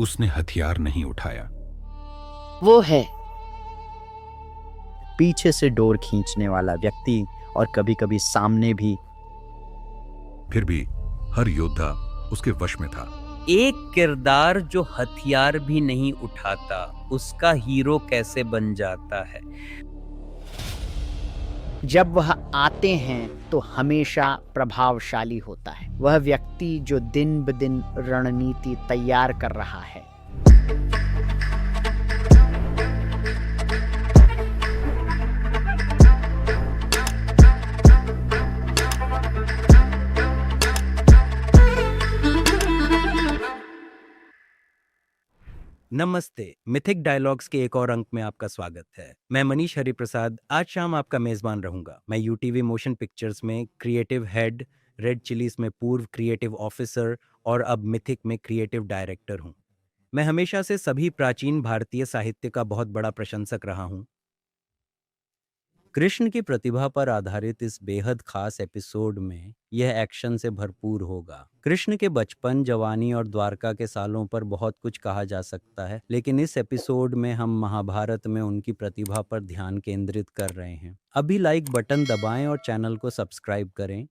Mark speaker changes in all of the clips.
Speaker 1: उसने हथियार नहीं उठाया।
Speaker 2: वो है पीछे से डोर खींचने वाला व्यक्ति और कभी कभी सामने भी।
Speaker 1: फिर भी हर योद्धा उसके वश में था।
Speaker 3: एक किरदार जो हथियार भी नहीं उठाता, उसका हीरो कैसे बन जाता है?
Speaker 2: जब वह आते हैं तो हमेशा प्रभावशाली होता है। वह व्यक्ति जो दिन ब दिन रणनीति तैयार कर रहा है।
Speaker 3: नमस्ते, मिथिक डायलॉग्स के एक और अंक में आपका स्वागत है। मैं मनीष हरिप्रसाद आज शाम आपका मेज़बान रहूंगा। मैं यूटीवी मोशन पिक्चर्स में क्रिएटिव हेड, रेड चिलीज में पूर्व क्रिएटिव ऑफिसर और अब मिथिक में क्रिएटिव डायरेक्टर हूं। मैं हमेशा से सभी प्राचीन भारतीय साहित्य का बहुत बड़ा प्रशंसक रहा हूं। कृष्ण की प्रतिभा पर आधारित इस बेहद खास एपिसोड में यह एक्शन से भरपूर होगा। कृष्ण के बचपन, जवानी और द्वारका के सालों पर बहुत कुछ कहा जा सकता है, लेकिन इस एपिसोड में हम महाभारत में उनकी प्रतिभा पर ध्यान केंद्रित कर रहे हैं। अभी लाइक बटन दबाएं और चैनल को सब्सक्राइब करें।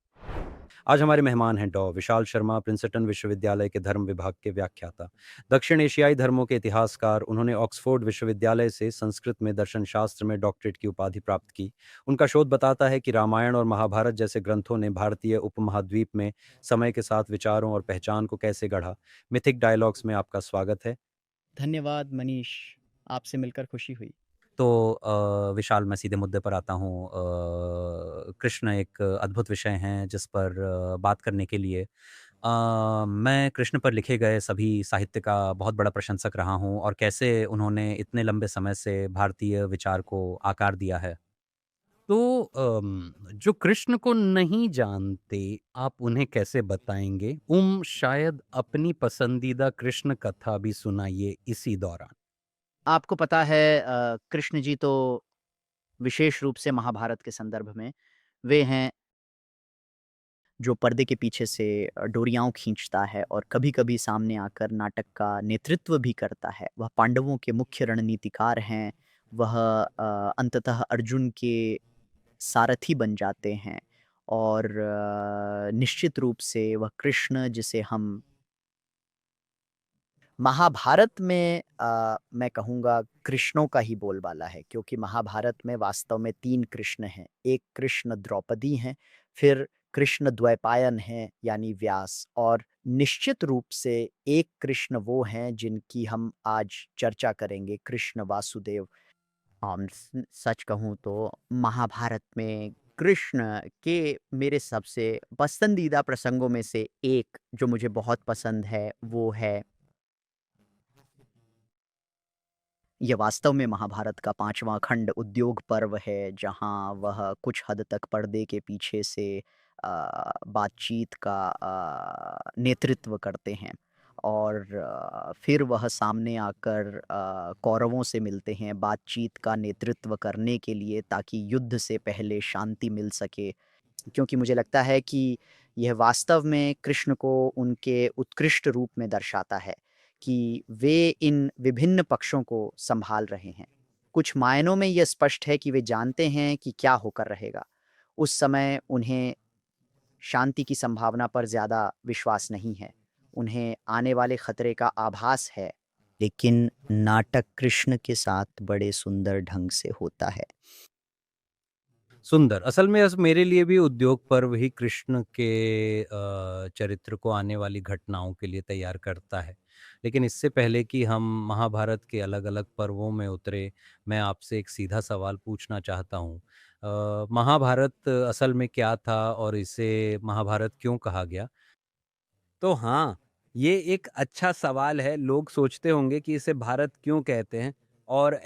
Speaker 3: आज हमारे मेहमान हैं डॉ विशाल शर्मा, प्रिंसटन विश्वविद्यालय के धर्म विभाग के व्याख्याता, दक्षिण एशियाई धर्मों के इतिहासकार। उन्होंने ऑक्सफोर्ड विश्वविद्यालय से संस्कृत में दर्शन शास्त्र में डॉक्टरेट की उपाधि प्राप्त की। उनका शोध बताता है कि रामायण और महाभारत जैसे ग्रंथों ने भारतीय उपमहाद्वीप में समय के साथ विचारों और पहचान को कैसे गढ़ा। मिथिक डायलॉग्स में आपका स्वागत है।
Speaker 2: धन्यवाद मनीष, आपसे मिलकर खुशी हुई।
Speaker 3: तो विशाल, मैं सीधे मुद्दे पर आता हूँ। कृष्ण एक अद्भुत विषय हैं जिस पर बात करने के लिए मैं कृष्ण पर लिखे गए सभी साहित्य का बहुत बड़ा प्रशंसक रहा हूँ और कैसे उन्होंने इतने लंबे समय से भारतीय विचार को आकार दिया है। तो जो कृष्ण को नहीं जानते, आप उन्हें कैसे बताएंगे? शायद अपनी पसंदीदा कृष्ण कथा भी सुनाइए इसी दौरान।
Speaker 2: आपको पता है कृष्ण जी तो विशेष रूप से महाभारत के संदर्भ में वे हैं जो पर्दे के पीछे से डोरियाँ खींचता है और कभी-कभी सामने आकर नाटक का नेतृत्व भी करता है। वह पांडवों के मुख्य रणनीतिकार हैं। वह अंततः अर्जुन के सारथी बन जाते हैं और निश्चित रूप से वह कृष्ण जिसे हम महाभारत में मैं कहूँगा कृष्णों का ही बोलबाला है, क्योंकि महाभारत में वास्तव में 3 कृष्ण हैं। एक कृष्ण द्रौपदी हैं, फिर कृष्ण द्वैपायन हैं यानी व्यास, और निश्चित रूप से एक कृष्ण वो हैं जिनकी हम आज चर्चा करेंगे, कृष्ण वासुदेव। सच कहूँ तो महाभारत में कृष्ण के मेरे सबसे पसंदीदा प्रसंगों में से एक जो मुझे बहुत पसंद है, वो है, ये वास्तव में महाभारत का 5वां खंड उद्योग पर्व है, जहाँ वह कुछ हद तक पर्दे के पीछे से बातचीत का नेतृत्व करते हैं और फिर वह सामने आकर कौरवों से मिलते हैं बातचीत का नेतृत्व करने के लिए, ताकि युद्ध से पहले शांति मिल सके। क्योंकि मुझे लगता है कि यह वास्तव में कृष्ण को उनके उत्कृष्ट रूप में दर्शाता है कि वे इन विभिन्न पक्षों को संभाल रहे हैं। कुछ मायनों में यह स्पष्ट है कि वे जानते हैं कि क्या होकर रहेगा। उस समय उन्हें शांति की संभावना पर ज़्यादा विश्वास नहीं है। उन्हें आने वाले खतरे का आभास है, लेकिन नाटक कृष्ण के साथ बड़े सुंदर ढंग से होता है।
Speaker 3: सुंदर। असल में मेरे लिए भी उद्योग पर्व ही कृष्ण के चरित्र को आने वाली घटनाओं के लिए तैयार करता है। लेकिन इससे पहले कि हम महाभारत के अलग-अलग पर्वों में उतरे, मैं आपसे एक सीधा सवाल पूछना चाहता हूँ। महाभारत असल में क्या था और इसे महाभारत क्यों कहा गया? तो हाँ, ये एक अच्छा सवाल है। लोग सोचते होंगे कि इसे भारत क्यों कहते हैं और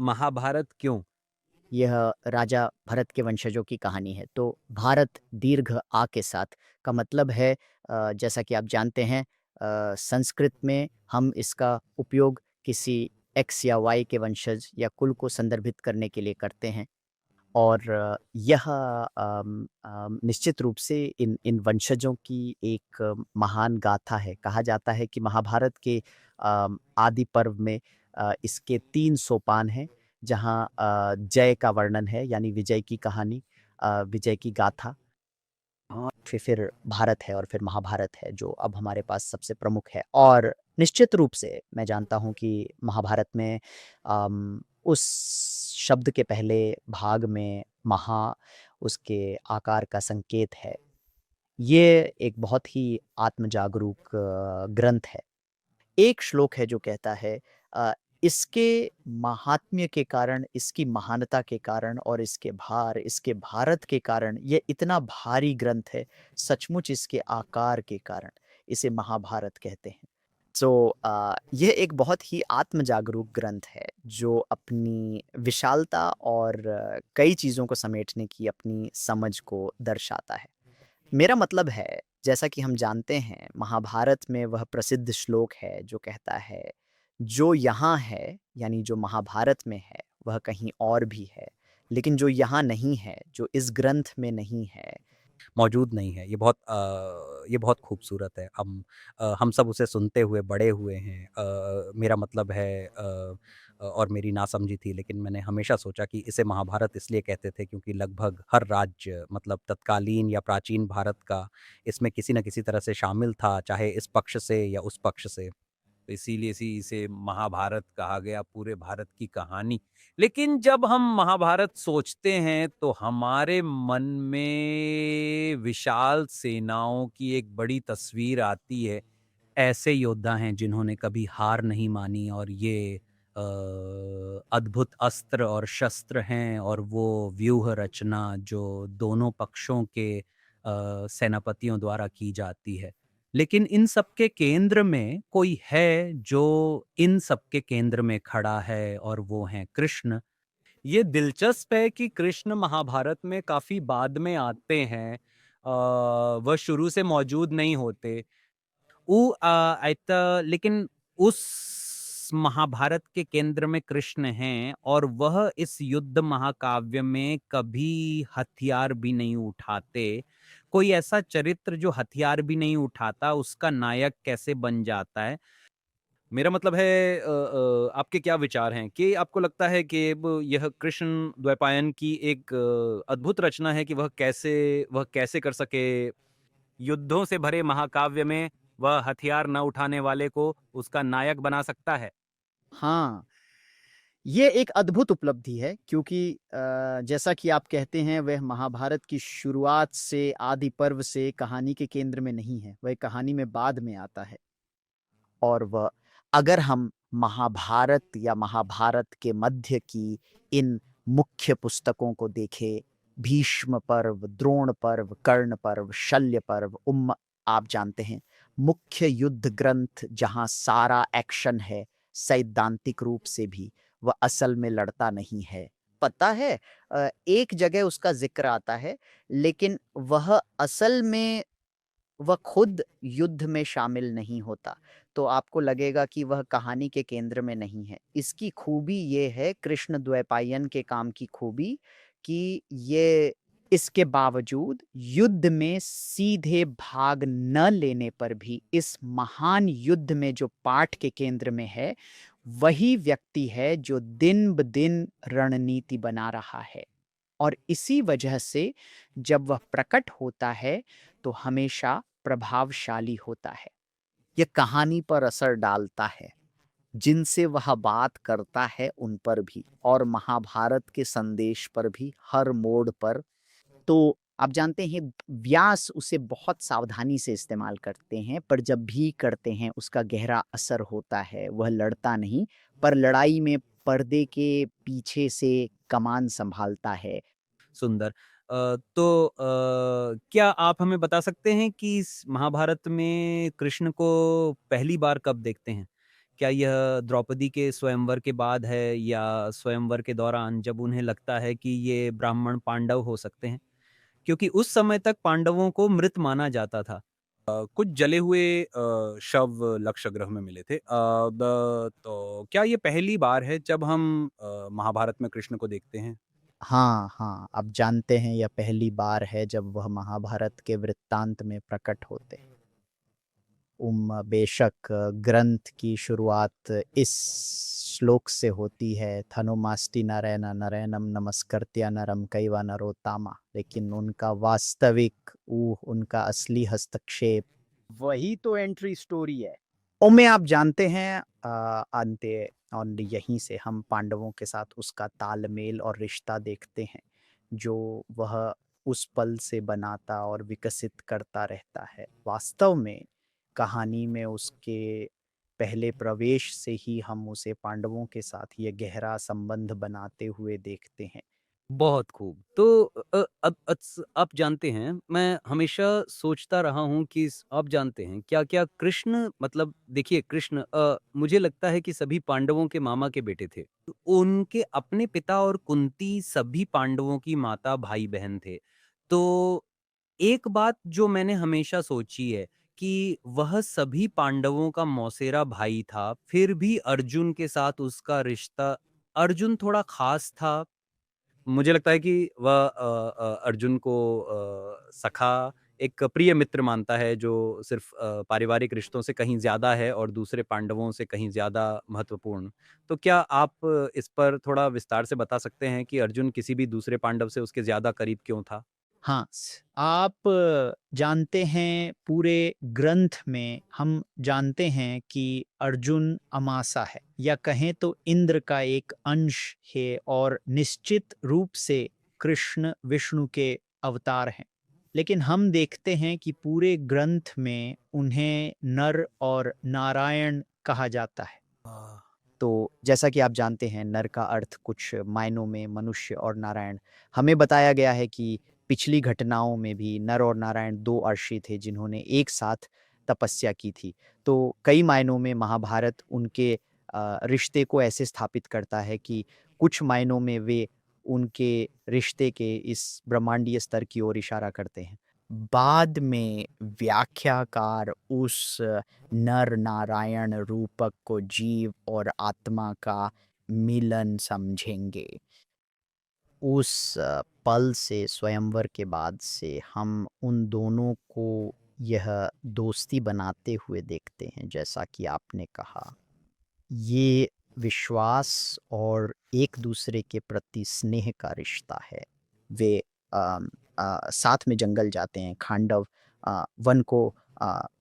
Speaker 3: महाभारत क्यों?
Speaker 2: यह राजा भरत के वंशजों की कहानी है। तो भारत दीर्घ आ के साथ का मतलब है, जैसा कि आप जानते हैं, संस्कृत में हम इसका उपयोग किसी एक्स या वाई के वंशज या कुल को संदर्भित करने के लिए करते हैं। और यह निश्चित रूप से इन इन वंशजों की एक महान गाथा है। कहा जाता है कि महाभारत के आदि पर्व में इसके 3 सोपान हैं, जहाँ जय का वर्णन है, यानी विजय की कहानी, विजय की गाथा। और फिर भारत है और फिर महाभारत है, जो अब हमारे पास सबसे प्रमुख है। और निश्चित रूप से मैं जानता हूँ कि महाभारत में उस शब्द के पहले भाग में महा उसके आकार का संकेत है। ये एक बहुत ही आत्मजागरूक ग्रंथ है। एक श्लोक है जो कहता है अ, इसके महात्म्य के कारण, इसकी महानता के कारण और इसके भार, इसके भारत के कारण ये इतना भारी ग्रंथ है, सचमुच इसके आकार के कारण इसे महाभारत कहते हैं। सो ये एक बहुत ही आत्मजागरूक ग्रंथ है, जो अपनी विशालता और कई चीज़ों को समेटने की अपनी समझ को दर्शाता है। मेरा मतलब है, जैसा कि हम जानते हैं, महाभारत में वह प्रसिद्ध श्लोक है जो कहता है, जो यहाँ है, यानी जो महाभारत में है, वह कहीं और भी है, लेकिन जो यहाँ नहीं है, जो इस ग्रंथ में नहीं है,
Speaker 3: मौजूद नहीं है। ये बहुत खूबसूरत है। हम सब उसे सुनते हुए बड़े हुए हैं। मेरा मतलब है और मेरी नासमझी थी, लेकिन मैंने हमेशा सोचा कि इसे महाभारत इसलिए कहते थे क्योंकि लगभग हर राज्य, मतलब तत्कालीन या प्राचीन भारत का, इसमें किसी न किसी तरह से शामिल था, चाहे इस पक्ष से या उस पक्ष से।
Speaker 4: तो इसीलिए इसे महाभारत कहा गया, पूरे भारत की कहानी। लेकिन जब हम महाभारत सोचते हैं तो हमारे मन में विशाल सेनाओं की एक बड़ी तस्वीर आती है।
Speaker 3: ऐसे योद्धा हैं जिन्होंने कभी हार नहीं मानी, और ये अद्भुत अस्त्र और शस्त्र हैं, और वो व्यूह रचना जो दोनों पक्षों के सेनापतियों द्वारा की जाती है। लेकिन इन सब के केंद्र में कोई है जो इन सब के केंद्र में खड़ा है, और वो हैं कृष्ण।
Speaker 4: ये दिलचस्प है कि कृष्ण महाभारत में काफ़ी बाद में आते हैं। वह शुरू से मौजूद नहीं होते।
Speaker 3: लेकिन उस महाभारत के केंद्र में कृष्ण हैं, और वह इस युद्ध महाकाव्य में कभी हथियार भी नहीं उठाते। कोई ऐसा चरित्र जो हथियार भी नहीं उठाता, उसका नायक कैसे बन जाता है?
Speaker 4: मेरा मतलब है आपके क्या विचार हैं कि आपको लगता है कि यह कृष्ण द्वैपायन की एक अद्भुत रचना है कि वह कैसे कर सके युद्धों से भरे महाकाव्य में वह हथियार न उठाने वाले को उसका नायक बना सकता है?
Speaker 2: हाँ, ये एक अद्भुत उपलब्धि है, क्योंकि जैसा कि आप कहते हैं, वह महाभारत की शुरुआत से, आदि पर्व से कहानी के केंद्र में नहीं है, वह कहानी में बाद में आता है। और वह, अगर हम महाभारत या महाभारत के मध्य की इन मुख्य पुस्तकों को देखें, भीष्म पर्व, द्रोण पर्व, कर्ण पर्व, शल्य पर्व, आप जानते हैं, मुख्य युद्ध ग्रंथ जहाँ सारा एक्शन है, सैद्धांतिक रूप से भी वह असल में लड़ता नहीं है। पता है, एक जगह उसका ज़िक्र आता है, लेकिन वह असल में वह खुद युद्ध में शामिल नहीं होता, तो आपको लगेगा कि वह कहानी के केंद्र में नहीं है। इसकी खूबी ये है, कृष्ण द्वैपायन के काम की खूबी, कि ये इसके बावजूद युद्ध में सीधे भाग न लेने पर भी इस महान युद्ध में जो पाठ के केंद्र में है, वही व्यक्ति है जो दिन-ब-दिन रणनीति बना रहा है। और इसी वजह से जब वह प्रकट होता है, तो हमेशा प्रभावशाली होता है। यह कहानी पर असर डालता है, जिनसे वह बात करता है उन पर भी, और महाभारत के संदेश पर भी, हर मोड़ पर। तो आप जानते हैं, व्यास उसे बहुत सावधानी से इस्तेमाल करते हैं, पर जब भी करते हैं उसका गहरा असर होता है। वह लड़ता नहीं, पर लड़ाई में पर्दे के पीछे से कमान संभालता है।
Speaker 3: सुंदर। क्या आप हमें बता सकते हैं कि इस महाभारत में कृष्ण को पहली बार कब देखते हैं? क्या यह द्रौपदी के स्वयंवर के बाद है, या स्वयंवर के दौरान, जब उन्हें लगता है कि ये ब्राह्मण पांडव हो सकते हैं? क्योंकि उस समय तक पांडवों को मृत माना जाता था।
Speaker 4: कुछ जले हुए शव लक्षगृह में मिले थे। तो क्या ये पहली बार है जब हम महाभारत में कृष्ण को देखते हैं?
Speaker 2: हाँ, हाँ, आप जानते हैं यह पहली बार है जब वह महाभारत के वृत्तांत में प्रकट होते हैं। बेशक ग्रंथ की शुरुआत इस श्लोक से होती है, "थनुमास्ति नरेण नरेणम नमस्कृत्य नरं चैव नरोत्तमः", लेकिन उनका वास्तविक उनका असली हस्तक्षेप वही तो एंट्री स्टोरी है। में आप जानते हैं अंत्य और यहीं से हम पांडवों के साथ उसका तालमेल और रिश्ता देखते हैं, जो वह उस पल से बनाता और विकसित करता रहता है। वास्तव में कहानी में उसके पहले प्रवेश से ही हम उसे पांडवों के साथ ये गहरा संबंध बनाते हुए देखते हैं।
Speaker 4: बहुत खूब। तो अब आप जानते हैं, मैं हमेशा सोचता रहा हूँ कि आप जानते हैं क्या-क्या कृष्ण मतलब देखिए कृष्ण मुझे लगता है कि सभी पांडवों के मामा के बेटे थे। तो उनके अपने पिता और कुंती सभी पांडवों की माता भाई-बहन थे। तो एक बात जो मैंने हमेशा सोची है कि वह सभी पांडवों का मौसेरा भाई था, फिर भी अर्जुन के साथ उसका रिश्ता अर्जुन थोड़ा ख़ास था। मुझे लगता है कि वह अर्जुन को सखा, एक प्रिय मित्र मानता है जो सिर्फ़ पारिवारिक रिश्तों से कहीं ज़्यादा है और दूसरे पांडवों से कहीं ज़्यादा महत्वपूर्ण। तो क्या आप इस पर थोड़ा विस्तार से बता सकते हैं कि अर्जुन किसी भी दूसरे पांडव से उसके ज़्यादा करीब क्यों था?
Speaker 2: हाँ, आप जानते हैं पूरे ग्रंथ में हम जानते हैं कि अर्जुन अमासा है या कहें तो इंद्र का एक अंश है और निश्चित रूप से कृष्ण विष्णु के अवतार हैं। लेकिन हम देखते हैं कि पूरे ग्रंथ में उन्हें नर और नारायण कहा जाता है। तो जैसा कि आप जानते हैं नर का अर्थ कुछ मायनों में मनुष्य और नारायण। हमें बताया गया है कि पिछली घटनाओं में भी नर और नारायण 2 अर्षि थे जिन्होंने एक साथ तपस्या की थी। तो कई मायनों में महाभारत उनके रिश्ते को ऐसे स्थापित करता है कि कुछ मायनों में वे उनके रिश्ते के इस ब्रह्मांडीय स्तर की ओर इशारा करते हैं। बाद में व्याख्याकार उस नर नारायण रूपक को जीव और आत्मा का मिलन समझेंगे। उस पल से स्वयंवर के बाद से हम उन दोनों को यह दोस्ती बनाते हुए देखते हैं जैसा कि आपने कहा। ये विश्वास और एक दूसरे के प्रति स्नेह का रिश्ता है। वे साथ में जंगल जाते हैं, खांडव वन को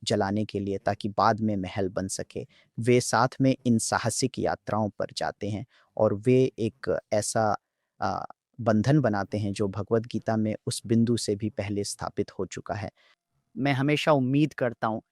Speaker 2: जलाने के लिए ताकि बाद में महल बन सके। वे साथ में इन साहसिक यात्राओं पर जाते हैं और वे एक ऐसा अ, बंधन बनाते हैं जो भगवद गीता में उस बिंदु से भी पहले स्थापित हो चुका है। मैं हमेशा उम्मीद करता हूँ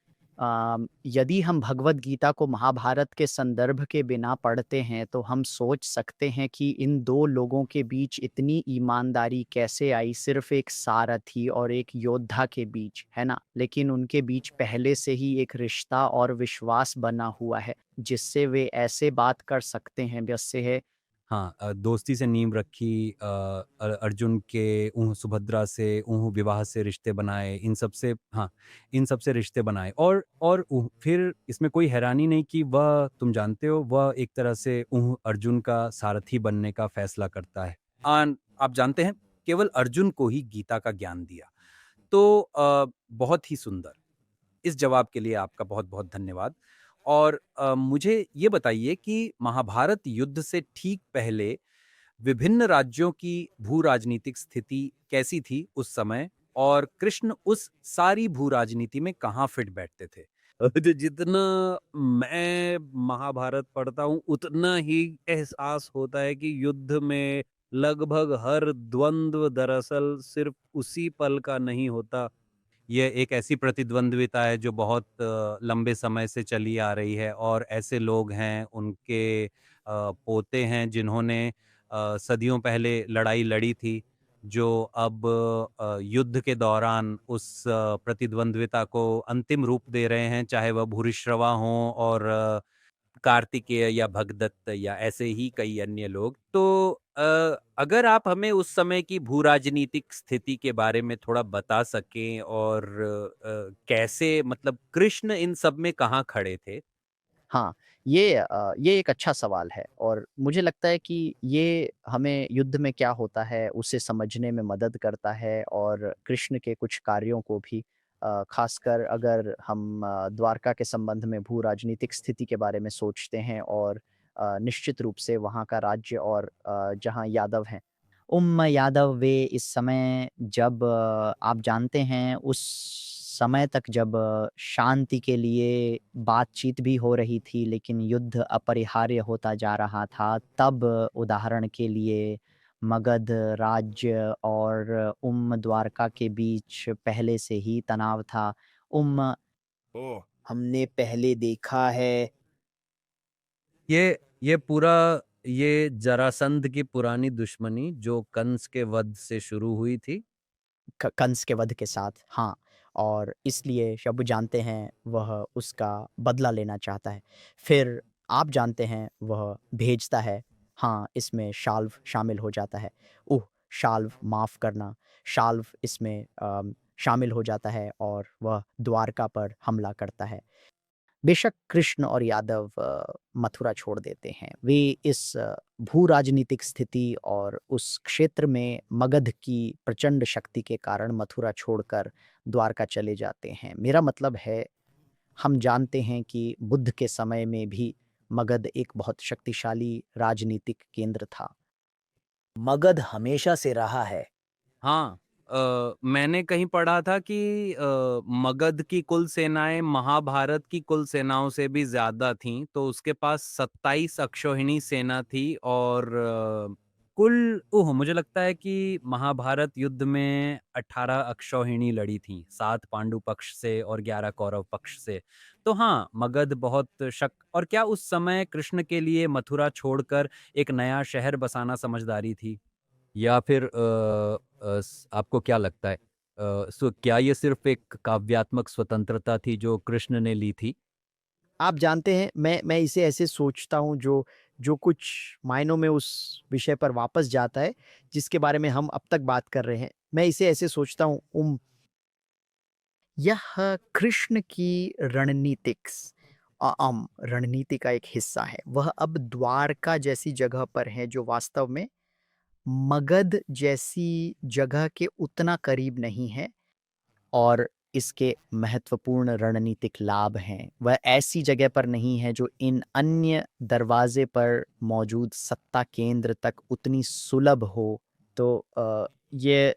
Speaker 2: यदि हम भगवद गीता को महाभारत के संदर्भ के बिना पढ़ते हैं तो हम सोच सकते हैं कि इन 2 लोगों के बीच इतनी ईमानदारी कैसे आई सिर्फ़ एक सारथी और एक योद्धा के बीच, है ना? लेकिन उनके बीच पहले से ही एक रिश्ता और विश्वास बना हुआ है, जिससे वे ऐसे बात कर सकते हैं जैसे है
Speaker 3: हाँ, दोस्ती से नींव रखी, अर्जुन के सुभद्रा से विवाह से रिश्ते बनाए, इन सब से, हाँ, इन सब से रिश्ते बनाए और फिर इसमें कोई हैरानी नहीं कि वह, तुम जानते हो, वह एक तरह से अर्जुन का सारथी बनने का फैसला करता है। आप जानते हैं, केवल अर्जुन को ही गीता का ज्ञान दिया। तो बहुत ही सुंदर। इस जवाब के लिए आपका बहुत-बहुत धन्यवाद। और मुझे ये बताइए कि महाभारत युद्ध से ठीक पहले विभिन्न राज्यों की भू-राजनीतिक स्थिति कैसी थी उस समय, और कृष्ण उस सारी भू-राजनीति में कहाँ फिट बैठते थे? जितना मैं महाभारत पढ़ता हूँ, उतना ही एहसास होता है कि युद्ध में लगभग हर द्वंद्व दरअसल सिर्फ उसी पल का नहीं होता। ये एक ऐसी प्रतिद्वंद्विता है जो बहुत लंबे समय से चली आ रही है, और ऐसे लोग हैं, उनके पोते हैं जिन्होंने सदियों पहले लड़ाई लड़ी थी, जो अब युद्ध के दौरान उस प्रतिद्वंद्विता को अंतिम रूप दे रहे हैं, चाहे वह भूरिश्रवा हों और कार्तिकेय या भगदत्त या ऐसे ही कई अन्य लोग। तो अगर आप हमें उस समय की भू-राजनीतिक स्थिति के बारे में थोड़ा बता सकें, और कैसे, मतलब कृष्ण इन सब में कहाँ खड़े थे?
Speaker 2: हाँ, ये एक अच्छा सवाल है और मुझे लगता है कि ये हमें युद्ध में क्या होता है उसे समझने में मदद करता है और कृष्ण के कुछ कार्यों को भी ख़ासकर अगर हम द्वारका के संबंध में भू-राजनीतिक स्थिति के बारे में सोचते हैं और निश्चित रूप से वहाँ का राज्य और जहाँ यादव हैं। यादव वे इस समय जब आप जानते हैं उस समय तक जब शांति के लिए बातचीत भी हो रही थी लेकिन युद्ध अपरिहार्य होता जा रहा था, तब उदाहरण के लिए मगध राज्य और द्वारका के बीच पहले से ही तनाव था। उम हमने पहले देखा है
Speaker 3: ये पूरा ये जरासंध की पुरानी दुश्मनी जो कंस के वध से शुरू हुई थी।
Speaker 2: कंस के वध के साथ, हाँ, और इसलिए शंभु जानते हैं वह उसका बदला लेना चाहता है। फिर आप जानते हैं वह भेजता है, हाँ, इसमें शाल्व शामिल हो जाता है। शाल्व माफ़ करना, शाल्व इसमें शामिल हो जाता है और वह द्वारका पर हमला करता है। बेशक कृष्ण और यादव मथुरा छोड़ देते हैं। वे इस भू-राजनीतिक स्थिति और उस क्षेत्र में मगध की प्रचंड शक्ति के कारण मथुरा छोड़कर द्वारका चले जाते हैं। मेरा मतलब है, हम जानते हैं कि बुद्ध के समय में भी मगध एक बहुत शक्तिशाली राजनीतिक केंद्र था। मगध हमेशा से रहा है।
Speaker 3: हाँ, मैंने कहीं पढ़ा था कि मगध की कुल सेनाएं महाभारत की कुल सेनाओं से भी ज्यादा थीं, तो उसके पास 27 अक्षौहिणी सेना थी और मुझे लगता है कि महाभारत युद्ध में 18 अक्षौहिणी लड़ी थीं, 7 पांडु पक्ष से और 11 कौरव पक्ष से। तो हाँ, मगध बहुत और क्या उस समय कृष्ण के लिए मथुरा छोड़कर एक नया शहर बसाना समझदारी थी? या फिर आपको क्या लगता है, क्या ये सिर्फ एक काव्यात्मक स्वतंत्रता थी जो कृष्ण ने ली थी?
Speaker 2: आप जानते हैं मैं इसे ऐसे सोचता हूँ जो जो कुछ मायनों में उस विषय पर वापस जाता है जिसके बारे में हम अब तक बात कर रहे हैं। मैं इसे ऐसे सोचता हूँ यह कृष्ण की रणनीति का एक हिस्सा है। वह अब द्वारका जैसी जगह पर है जो वास्तव में मगध जैसी जगह के उतना करीब नहीं है और इसके महत्वपूर्ण रणनीतिक लाभ हैं। वह ऐसी जगह पर नहीं है जो इन अन्य दरवाजे पर मौजूद सत्ता केंद्र तक उतनी सुलभ हो। तो ये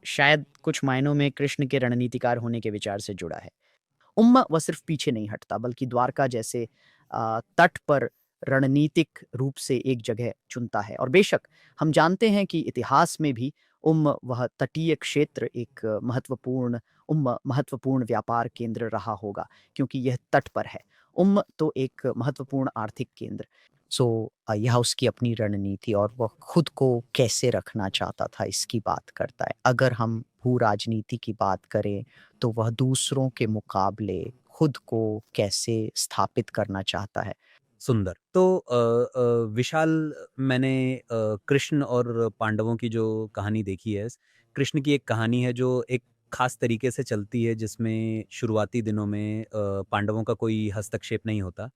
Speaker 2: शायद कुछ मायनों में कृष्ण के रणनीतिकार होने के विचार से जुड़ा है। वह सिर्फ पीछे नहीं हटता बल्कि द्वारका जैसे तट पर रणनीतिक रूप से एक जगह चुनता है और बेशक हम जानते हैं कि इतिहास में भी वह तटीय क्षेत्र एक महत्वपूर्ण व्यापार केंद्र रहा होगा क्योंकि यह तट पर है। तो एक महत्वपूर्ण आर्थिक केंद्र। यह उसकी अपनी रणनीति और वह खुद को कैसे रखना चाहता था इसकी बात करता है। अगर हम भू राजनीति की बात करें तो वह दूसरों के मुकाबले खुद को कैसे स्थापित करना चाहता है।
Speaker 3: सुंदर। तो विशाल, मैंने कृष्ण और पांडवों की जो कहानी देखी है, कृष्ण की एक कहानी है जो एक खास तरीके से चलती है जिसमें शुरुआती दिनों में पांडवों का कोई हस्तक्षेप नहीं होता।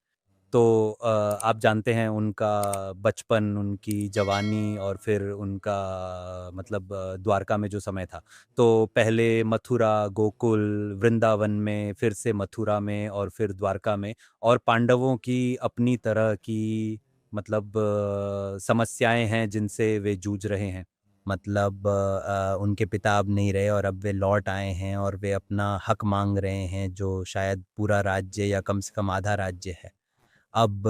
Speaker 3: तो आप जानते हैं उनका बचपन, उनकी जवानी और फिर उनका मतलब द्वारका में जो समय था। तो पहले मथुरा, गोकुल, वृंदावन में, फिर से मथुरा में और फिर द्वारका में, और पांडवों की अपनी तरह की मतलब समस्याएं हैं जिनसे वे जूझ रहे हैं। मतलब उनके पिता अब नहीं रहे और अब वे लौट आए हैं और वे अपना हक मांग रहे हैं जो शायद पूरा राज्य या कम से कम आधा राज्य है। अब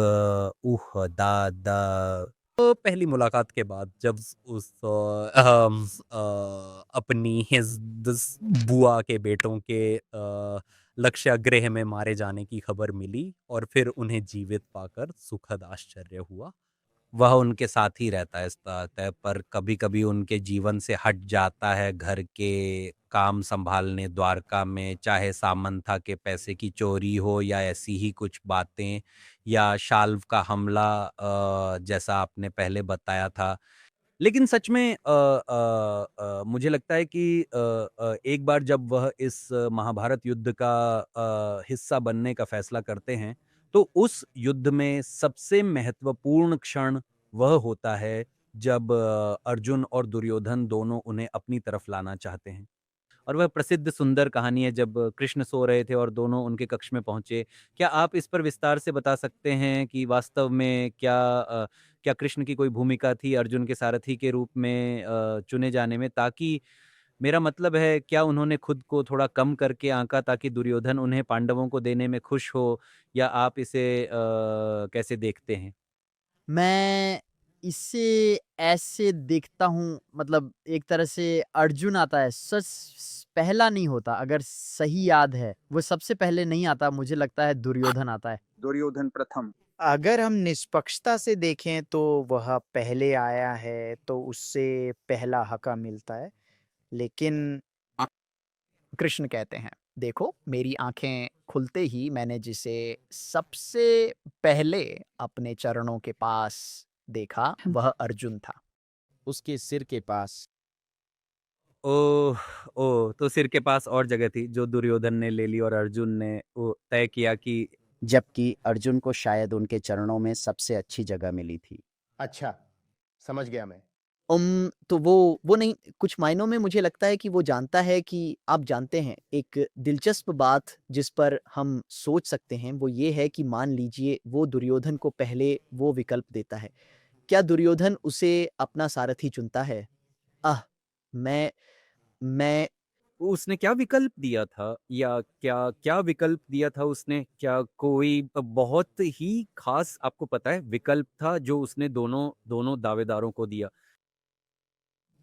Speaker 3: दादा पहली मुलाकात के बाद जब उस अपनी बुआ के बेटों के लक्ष्यागृह में मारे जाने की खबर मिली और फिर उन्हें जीवित पाकर सुखद आश्चर्य हुआ। वह उनके साथ ही रहता है इस तय पर कभी-कभी उनके जीवन से हट जाता है घर के काम संभालने द्वारका में, चाहे सामंथा के पैसे की चोरी हो या ऐसी ही कुछ बातें या शाल्व का हमला जैसा आपने पहले बताया था। लेकिन सच में मुझे लगता है कि एक बार जब वह इस महाभारत युद्ध का हिस्सा बनने का फैसला करते हैं,
Speaker 4: तो उस युद्ध में सबसे महत्वपूर्ण क्षण वह होता है जब अर्जुन और दुर्योधन दोनों उन्हें अपनी तरफ लाना चाहते हैं। और वह प्रसिद्ध सुंदर कहानी है जब कृष्ण सो रहे थे और दोनों उनके कक्ष में पहुँचे। क्या आप इस पर विस्तार से बता सकते हैं कि वास्तव में क्या कृष्ण की कोई भूमिका थी अर्जुन के सारथी के रूप में चुने जाने में? ताकि मेरा मतलब है क्या उन्होंने खुद को थोड़ा कम करके आँका ताकि दुर्योधन उन्हें पांडवों को देने में खुश हो या आप इसे कैसे देखते हैं?
Speaker 2: मैं इसे ऐसे देखता हूँ, मतलब एक तरह से अर्जुन आता है, पहला नहीं होता, अगर सही याद है, वो सबसे पहले नहीं आता, मुझे लगता है दुर्योधन आता है।
Speaker 5: दुर्योधन प्रथम।
Speaker 6: अगर हम निष्पक्षता से देखें तो वह पहले आया है तो उससे पहला हक़ मिलता है। लेकिन
Speaker 2: कृष्ण कहते हैं, देखो मेरी आँखें खुलते ही मैंने जिसे सबसे पहले अपने चरणों के पास देखा, वह अर्जुन था।
Speaker 6: उसके सिर के पास।
Speaker 4: ओह! ओह! तो सिर के पास और जगह थी जो दुर्योधन ने ले ली और अर्जुन ने वो तय किया कि
Speaker 7: जबकि अर्जुन को शायद उनके चरणों में सबसे अच्छी जगह मिली थी।
Speaker 5: अच्छा, समझ गया मैं।
Speaker 2: तो वो नहीं, कुछ मायनों में मुझे लगता है कि वो जानता है कि आप जानते हैं, एक दिलचस्प बात जिस पर हम सोच सकते हैं, वो ये है कि मान लीजिए वो दुर्योधन को पहले वो विकल्प देता है। क्या दुर्योधन उसे अपना सारथी चुनता है? आह! मैं मैं
Speaker 4: उसने क्या विकल्प दिया था या क्या विकल्प दिया था उसने? क्या कोई बहुत ही ख़ास आपको पता है विकल्प था जो उसने दोनों दावेदारों को दिया?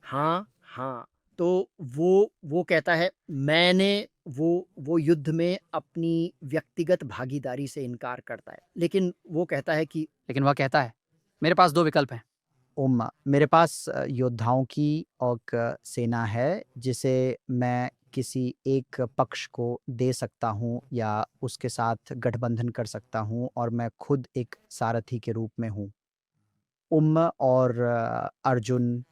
Speaker 8: हाँ, हाँ। तो वो कहता है, मैंने वो युद्ध में अपनी व्यक्तिगत भागीदारी से इनकार करता है। लेकिन वो कहता है कि लेकिन वह कहता है, मेरे पास 2 विकल्प हैं।
Speaker 2: मेरे पास योद्धाओं की एक सेना है, जिसे मैं किसी एक पक्ष को दे सकता हूँ या उसके साथ गठबंधन कर सकता हूँ, और मैं खुद एक सारथी के रूप में हूँ। और अर्जुन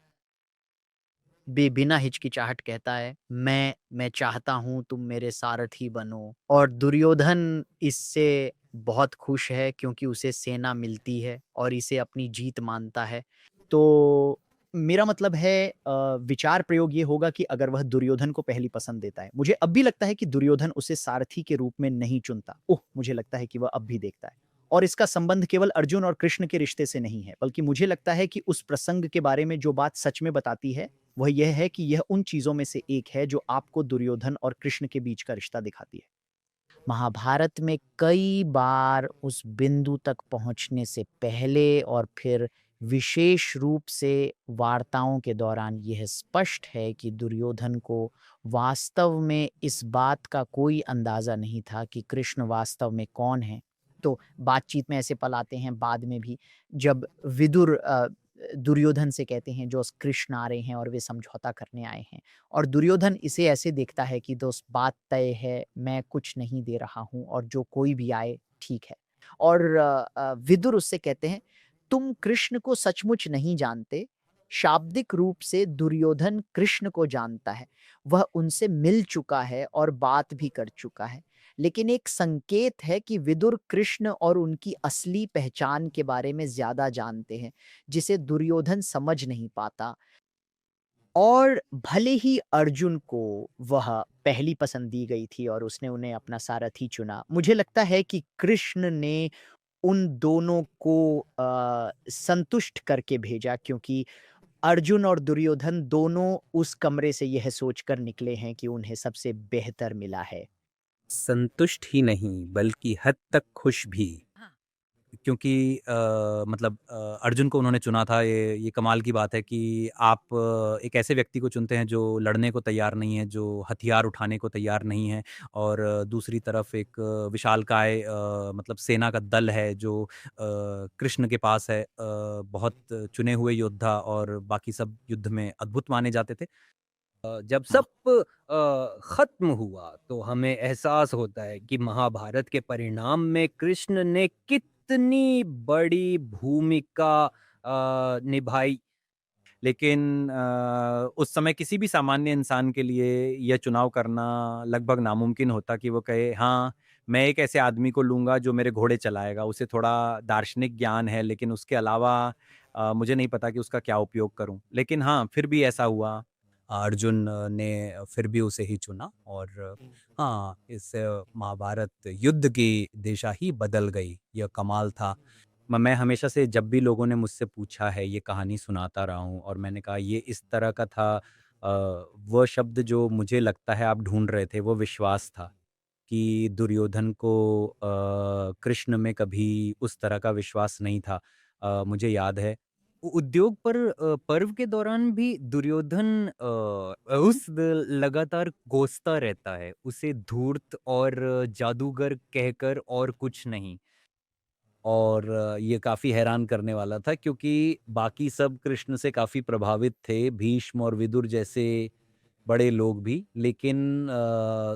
Speaker 2: भी बिना हिचकिचाहट कहता है, मैं चाहता हूँ तुम मेरे सारथी बनो। और दुर्योधन इससे बहुत खुश है क्योंकि उसे सेना मिलती है और इसे अपनी जीत मानता है। तो मेरा मतलब है, विचार प्रयोग ये होगा कि अगर वह दुर्योधन को पहली पसंद देता है, मुझे अब भी लगता है कि दुर्योधन उसे सारथी के रूप में नहीं चुनता। मुझे लगता है कि वह अब भी देखता है। और इसका संबंध केवल अर्जुन और कृष्ण के रिश्ते से नहीं है, बल्कि मुझे लगता है कि उस प्रसंग के बारे में जो बात सच में बताती है, वह यह है कि यह उन चीज़ों में से एक है जो आपको दुर्योधन और कृष्ण के बीच का रिश्ता दिखाती है।
Speaker 7: महाभारत में कई बार उस बिंदु तक पहुंचने से पहले और फिर विशेष रूप से वार्ताओं के दौरान यह स्पष्ट है कि दुर्योधन को वास्तव में इस बात का कोई अंदाज़ा नहीं था कि कृष्ण वास्तव में कौन है।
Speaker 2: तो बातचीत में ऐसे पल आते हैं बाद में भी, जब विदुर दुर्योधन से कहते हैं, जो कृष्ण आ रहे हैं और वे समझौता करने आए हैं, और दुर्योधन इसे ऐसे देखता है कि दोस्त बात तय है, मैं कुछ नहीं दे रहा हूँ और जो कोई भी आए ठीक है। और विदुर उससे कहते हैं, तुम कृष्ण को सचमुच नहीं जानते। शाब्दिक रूप से दुर्योधन कृष्ण को जानता है, वह उनसे मिल चुका है और बात भी कर चुका है। लेकिन एक संकेत है कि विदुर कृष्ण और उनकी असली पहचान के बारे में ज्यादा जानते हैं, जिसे दुर्योधन समझ नहीं पाता। और भले ही अर्जुन को वह पहली पसंद दी गई थी और उसने उन्हें अपना सारथी चुना, मुझे लगता है कि कृष्ण ने उन दोनों को संतुष्ट करके भेजा, क्योंकि अर्जुन और दुर्योधन दोनों उस कमरे से यह सोचकर निकले हैं कि उन्हें सबसे बेहतर मिला है।
Speaker 4: संतुष्ट ही नहीं बल्कि हद तक खुश भी। क्योंकि मतलब अर्जुन को उन्होंने चुना था, ये कमाल की बात है कि आप एक ऐसे व्यक्ति को चुनते हैं जो लड़ने को तैयार नहीं है, जो हथियार उठाने को तैयार नहीं है, और दूसरी तरफ एक विशालकाय मतलब सेना का दल है जो कृष्ण के पास है, बहुत चुने हुए योद्धा, और बाकी सब युद्ध में अद्भुत माने जाते थे। जब सब खत्म हुआ तो हमें एहसास होता है कि महाभारत के परिणाम में कृष्ण ने कितनी बड़ी भूमिका निभाई। लेकिन उस समय किसी भी सामान्य इंसान के लिए यह चुनाव करना लगभग नामुमकिन होता कि वो कहे, हाँ, मैं एक ऐसे आदमी को लूँगा जो मेरे घोड़े चलाएगा, उसे थोड़ा दार्शनिक ज्ञान है लेकिन उसके अलावा मुझे नहीं पता कि उसका क्या उपयोग करूँ। लेकिन हाँ, फिर भी ऐसा हुआ।
Speaker 3: अर्जुन ने फिर भी उसे ही चुना और हाँ, इस महाभारत युद्ध की दिशा ही बदल गई। यह कमाल था।
Speaker 4: मैं हमेशा से जब भी लोगों ने मुझसे पूछा है, ये कहानी सुनाता रहा हूँ और मैंने कहा ये इस तरह का था। वह शब्द जो मुझे लगता है आप ढूँढ रहे थे, वो विश्वास था कि दुर्योधन को कृष्ण में कभी उस तरह का विश्वास नहीं था। मुझे याद है उद्योग पर्व के दौरान भी दुर्योधन लगातार कोसता रहता है, उसे धूर्त और जादूगर कहकर और कुछ नहीं। और ये काफ़ी हैरान करने वाला था क्योंकि बाकी सब कृष्ण से काफ़ी प्रभावित थे, भीष्म और विदुर जैसे बड़े लोग भी, लेकिन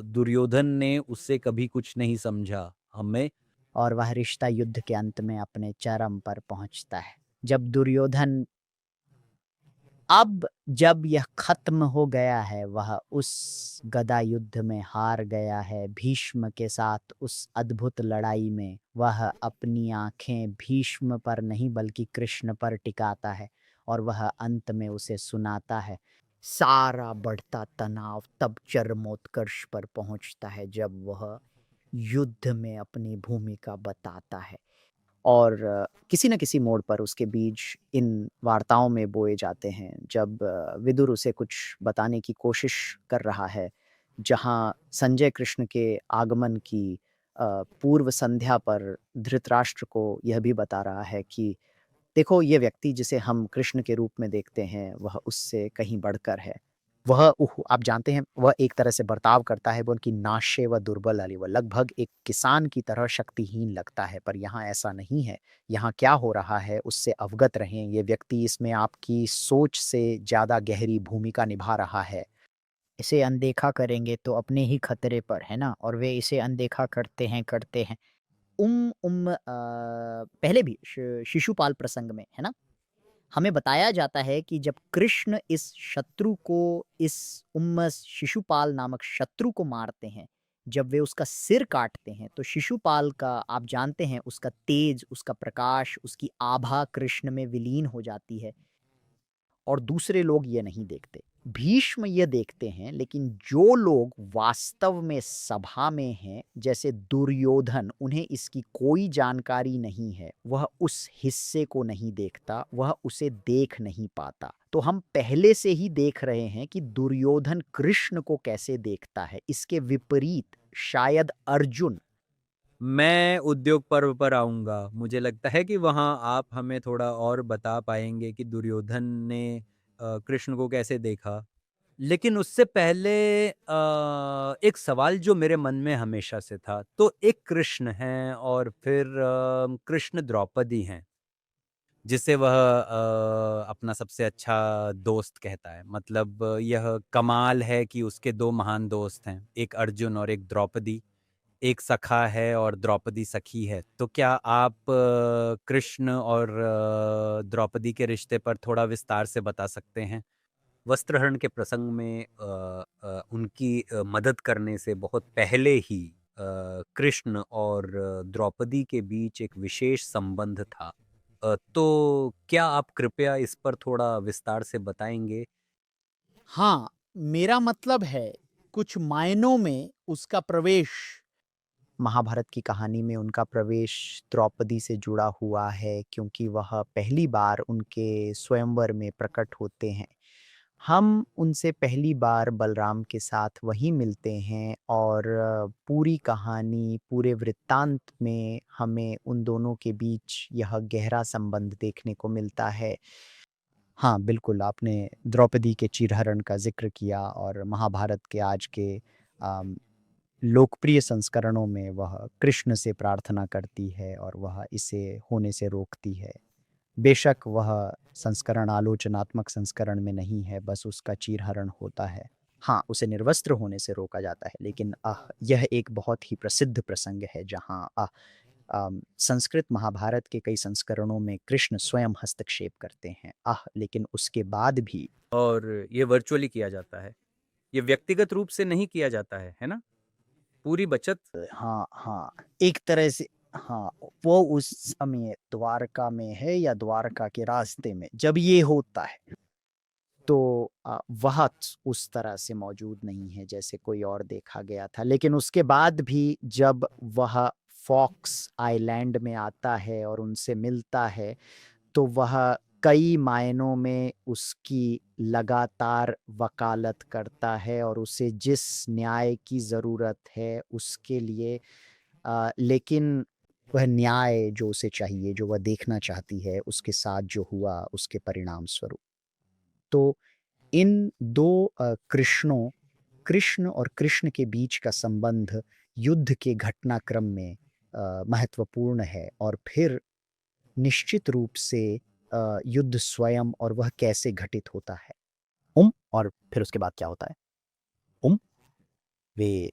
Speaker 4: दुर्योधन ने उससे कभी कुछ नहीं समझा। हमें
Speaker 2: और वह रिश्ता युद्ध के अंत में अपने चरम पर पहुंचता है जब दुर्योधन, अब जब यह खत्म हो गया है, वह उस गदा युद्ध में हार गया है। भीष्म के साथ उस अद्भुत लड़ाई में वह अपनी आंखें भीष्म पर नहीं बल्कि कृष्ण पर टिकाता है और वह अंत में उसे सुनाता है। सारा बढ़ता तनाव तब चरमोत्कर्ष पर पहुंचता है जब वह युद्ध में अपनी भूमिका बताता है और किसी न किसी मोड़ पर उसके बीज इन वार्ताओं में बोए जाते हैं जब विदुर उसे कुछ बताने की कोशिश कर रहा है, जहाँ संजय कृष्ण के आगमन की पूर्व संध्या पर धृतराष्ट्र को यह भी बता रहा है कि देखो, ये व्यक्ति जिसे हम कृष्ण के रूप में देखते हैं वह उससे कहीं बढ़कर है। वह आप जानते हैं वह एक तरह से बर्ताव करता है, वो उनकी नाशे व दुर्बल वाली, वह लगभग एक किसान की तरह शक्तिहीन लगता है, पर यहाँ ऐसा नहीं है। यहाँ क्या हो रहा है उससे अवगत रहें। ये व्यक्ति इसमें आपकी सोच से ज़्यादा गहरी भूमिका निभा रहा है।
Speaker 7: इसे अनदेखा करेंगे तो अपने ही खतरे पर, है ना? और वे इसे अनदेखा करते हैं। पहले भी शिशुपाल प्रसंग में, है ना? हमें बताया जाता है कि जब कृष्ण इस शत्रु को, इस शिशुपाल नामक शत्रु को मारते हैं, जब वे उसका सिर काटते हैं, तो शिशुपाल का आप जानते हैं उसका तेज, उसका प्रकाश, उसकी आभा कृष्ण में विलीन हो जाती है और दूसरे लोग ये नहीं देखते। भीष्म ये देखते हैं, लेकिन जो लोग वास्तव में सभा में हैं, जैसे दुर्योधन, उन्हें इसकी कोई जानकारी नहीं है, वह उस हिस्से को नहीं देखता, वह उसे देख नहीं पाता। तो हम पहले से ही देख रहे हैं कि दुर्योधन कृष्ण को कैसे देखता है। इसके विपरीत शायद अर्जुन,
Speaker 3: मैं उद्योग पर्व पर आऊँगा। मुझे लगता है कि वहाँ आप हमें थोड़ा और बता पाएँगे कि दुर्योधन ने कृष्ण को कैसे देखा। लेकिन उससे पहले एक सवाल जो मेरे मन में हमेशा से था, तो एक कृष्ण हैं और फिर कृष्ण द्रौपदी हैं, जिसे वह अपना सबसे अच्छा दोस्त कहता है। मतलब यह कमाल है कि उसके 2 महान दोस्त हैं, एक अर्जुन और एक द्रौपदी। एक सखा है और द्रौपदी सखी है। तो क्या आप कृष्ण और द्रौपदी के रिश्ते पर थोड़ा विस्तार से बता सकते हैं? वस्त्रहरण के प्रसंग में उनकी मदद करने से बहुत पहले ही कृष्ण और द्रौपदी के बीच एक विशेष संबंध था। तो क्या आप कृपया इस पर थोड़ा विस्तार से बताएँगे?
Speaker 7: हाँ, मेरा मतलब है कुछ मायनों में उसका प्रवेश
Speaker 2: महाभारत की कहानी में उनका प्रवेश द्रौपदी से जुड़ा हुआ है क्योंकि वह पहली बार उनके स्वयंवर में प्रकट होते हैं। हम उनसे पहली बार बलराम के साथ वहीं मिलते हैं और पूरी कहानी, पूरे वृत्तांत में हमें उन दोनों के बीच यह गहरा संबंध देखने को मिलता है। हाँ, बिल्कुल, आपने द्रौपदी के चीरहरण का ज़िक्र किया और महाभारत के आज के अम, लोकप्रिय संस्करणों में वह कृष्ण से प्रार्थना करती है और वह इसे होने से रोकती है। बेशक वह संस्करण आलोचनात्मक संस्करण में नहीं है, बस उसका चीरहरण होता है। हाँ, उसे निर्वस्त्र होने से रोका जाता है, लेकिन यह एक बहुत ही प्रसिद्ध प्रसंग है जहाँ संस्कृत महाभारत के कई संस्करणों में कृष्ण स्वयं हस्तक्षेप करते हैं। लेकिन उसके बाद भी
Speaker 4: और ये वर्चुअली किया जाता है। ये व्यक्तिगत रूप से नहीं किया जाता है ना? पूरी बचत
Speaker 2: हाँ, हाँ, एक तरह से हाँ, वो उस समय द्वारका में है या द्वारका के रास्ते में जब ये होता है, तो वह उस तरह से मौजूद नहीं है जैसे कोई और देखा गया था। लेकिन उसके बाद भी जब वह फॉक्स आइलैंड में आता है और उनसे मिलता है, तो वह कई मायनों में उसकी लगातार वकालत करता है और उसे जिस न्याय की ज़रूरत है उसके लिए लेकिन वह न्याय जो उसे चाहिए, जो वह देखना चाहती है, उसके साथ जो हुआ उसके परिणाम स्वरूप। तो इन 2 कृष्ण और कृष्ण के बीच का संबंध युद्ध के घटनाक्रम में महत्वपूर्ण है और फिर निश्चित रूप से युद्ध स्वयं और वह कैसे घटित होता है। और फिर उसके बाद क्या होता है? वे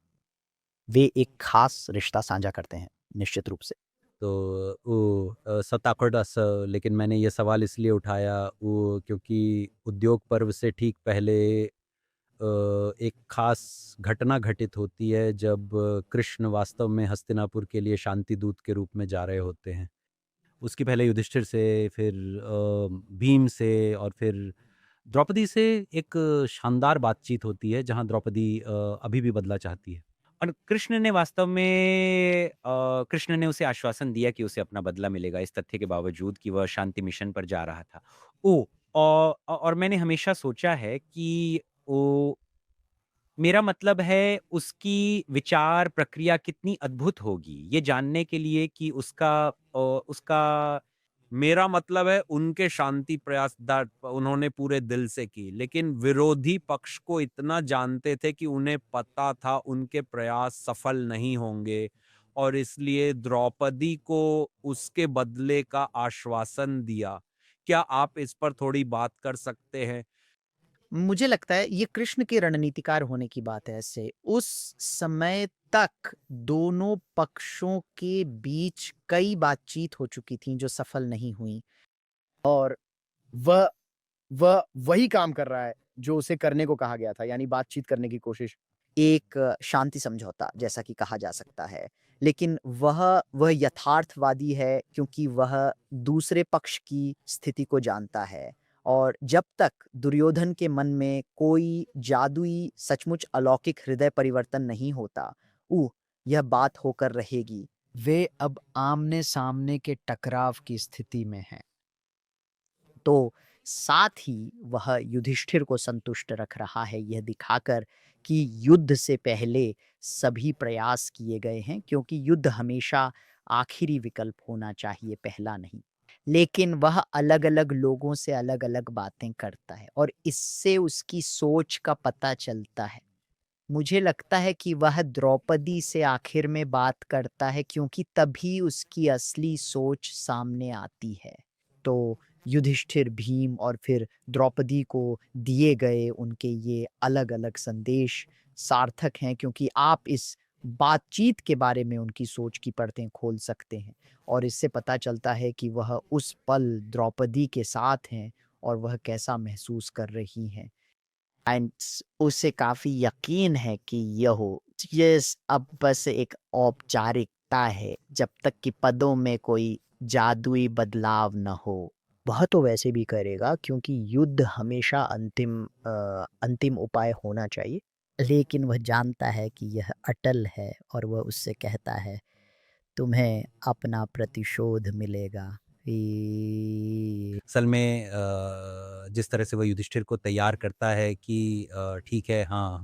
Speaker 2: वे एक खास रिश्ता साझा करते हैं, निश्चित रूप से।
Speaker 3: तो वो सताकड़ लेकिन मैंने ये सवाल इसलिए उठाया वो क्योंकि उद्योग पर्व से ठीक पहले एक खास घटना घटित होती है जब कृष्ण वास्तव में हस्तिनापुर के लिए शांति दूत के रूप में जा रहे होते हैं। उसकी पहले युधिष्ठिर से, फिर भीम से और फिर द्रौपदी से एक शानदार बातचीत होती है जहाँ द्रौपदी अभी भी बदला चाहती है।
Speaker 4: और कृष्ण ने वास्तव में कृष्ण ने उसे आश्वासन दिया कि उसे अपना बदला मिलेगा इस तथ्य के बावजूद कि वह शांति मिशन पर जा रहा था। और मैंने हमेशा सोचा है कि ओ मेरा मतलब है उसकी विचार प्रक्रिया कितनी अद्भुत होगी ये जानने के लिए कि उसका मेरा मतलब है उनके शांति प्रयास उन्होंने पूरे दिल से की, लेकिन विरोधी पक्ष को इतना जानते थे कि उन्हें पता था उनके प्रयास सफल नहीं होंगे और इसलिए द्रौपदी को उसके बदले का आश्वासन दिया। क्या आप इस पर थोड़ी बात कर सकते हैं?
Speaker 6: मुझे लगता है ये कृष्ण के रणनीतिकार होने की बात है ऐसे। उस समय तक दोनों पक्षों के बीच कई बातचीत हो चुकी थी जो सफल नहीं हुई।
Speaker 5: और वह वह वही काम कर रहा है जो उसे करने को कहा गया था, यानी बातचीत करने की कोशिश।
Speaker 2: एक शांति समझौता जैसा कि कहा जा सकता है। लेकिन वह यथार्थवादी है क्योंकि वह दूसरे पक्ष की स्थिति को जानता है और जब तक दुर्योधन के मन में कोई जादुई सचमुच अलौकिक हृदय परिवर्तन नहीं होता, यह बात होकर रहेगी।
Speaker 6: वे अब आमने-सामने के टकराव की स्थिति में हैं।
Speaker 2: तो साथ ही वह युधिष्ठिर को संतुष्ट रख रहा है यह दिखाकर कि युद्ध से पहले सभी प्रयास किए गए हैं क्योंकि युद्ध हमेशा आखिरी विकल्प होना चाहिए, पहला नहीं। लेकिन वह अलग-अलग लोगों से अलग-अलग बातें करता है और इससे उसकी सोच का पता चलता है। मुझे लगता है कि वह द्रौपदी से आखिर में बात करता है क्योंकि तभी उसकी असली सोच सामने आती है। तो युधिष्ठिर, भीम और फिर द्रौपदी को दिए गए उनके ये अलग-अलग संदेश सार्थक हैं क्योंकि आप इस बातचीत के बारे में उनकी सोच की परतें खोल सकते हैं और इससे पता चलता है कि वह उस पल द्रौपदी के साथ हैं और वह कैसा महसूस कर रही हैं। एंड उसे काफ़ी यकीन है कि ये अब बस एक औपचारिकता है, जब तक कि पदों में कोई जादुई बदलाव न हो। वह तो वैसे भी करेगा क्योंकि युद्ध हमेशा अंतिम उपाय होना चाहिए। लेकिन वह जानता है कि यह अटल है और वह उससे कहता है, तुम्हें अपना प्रतिशोध मिलेगा।
Speaker 3: असल में जिस तरह से वह युधिष्ठिर को तैयार करता है कि ठीक है, हाँ,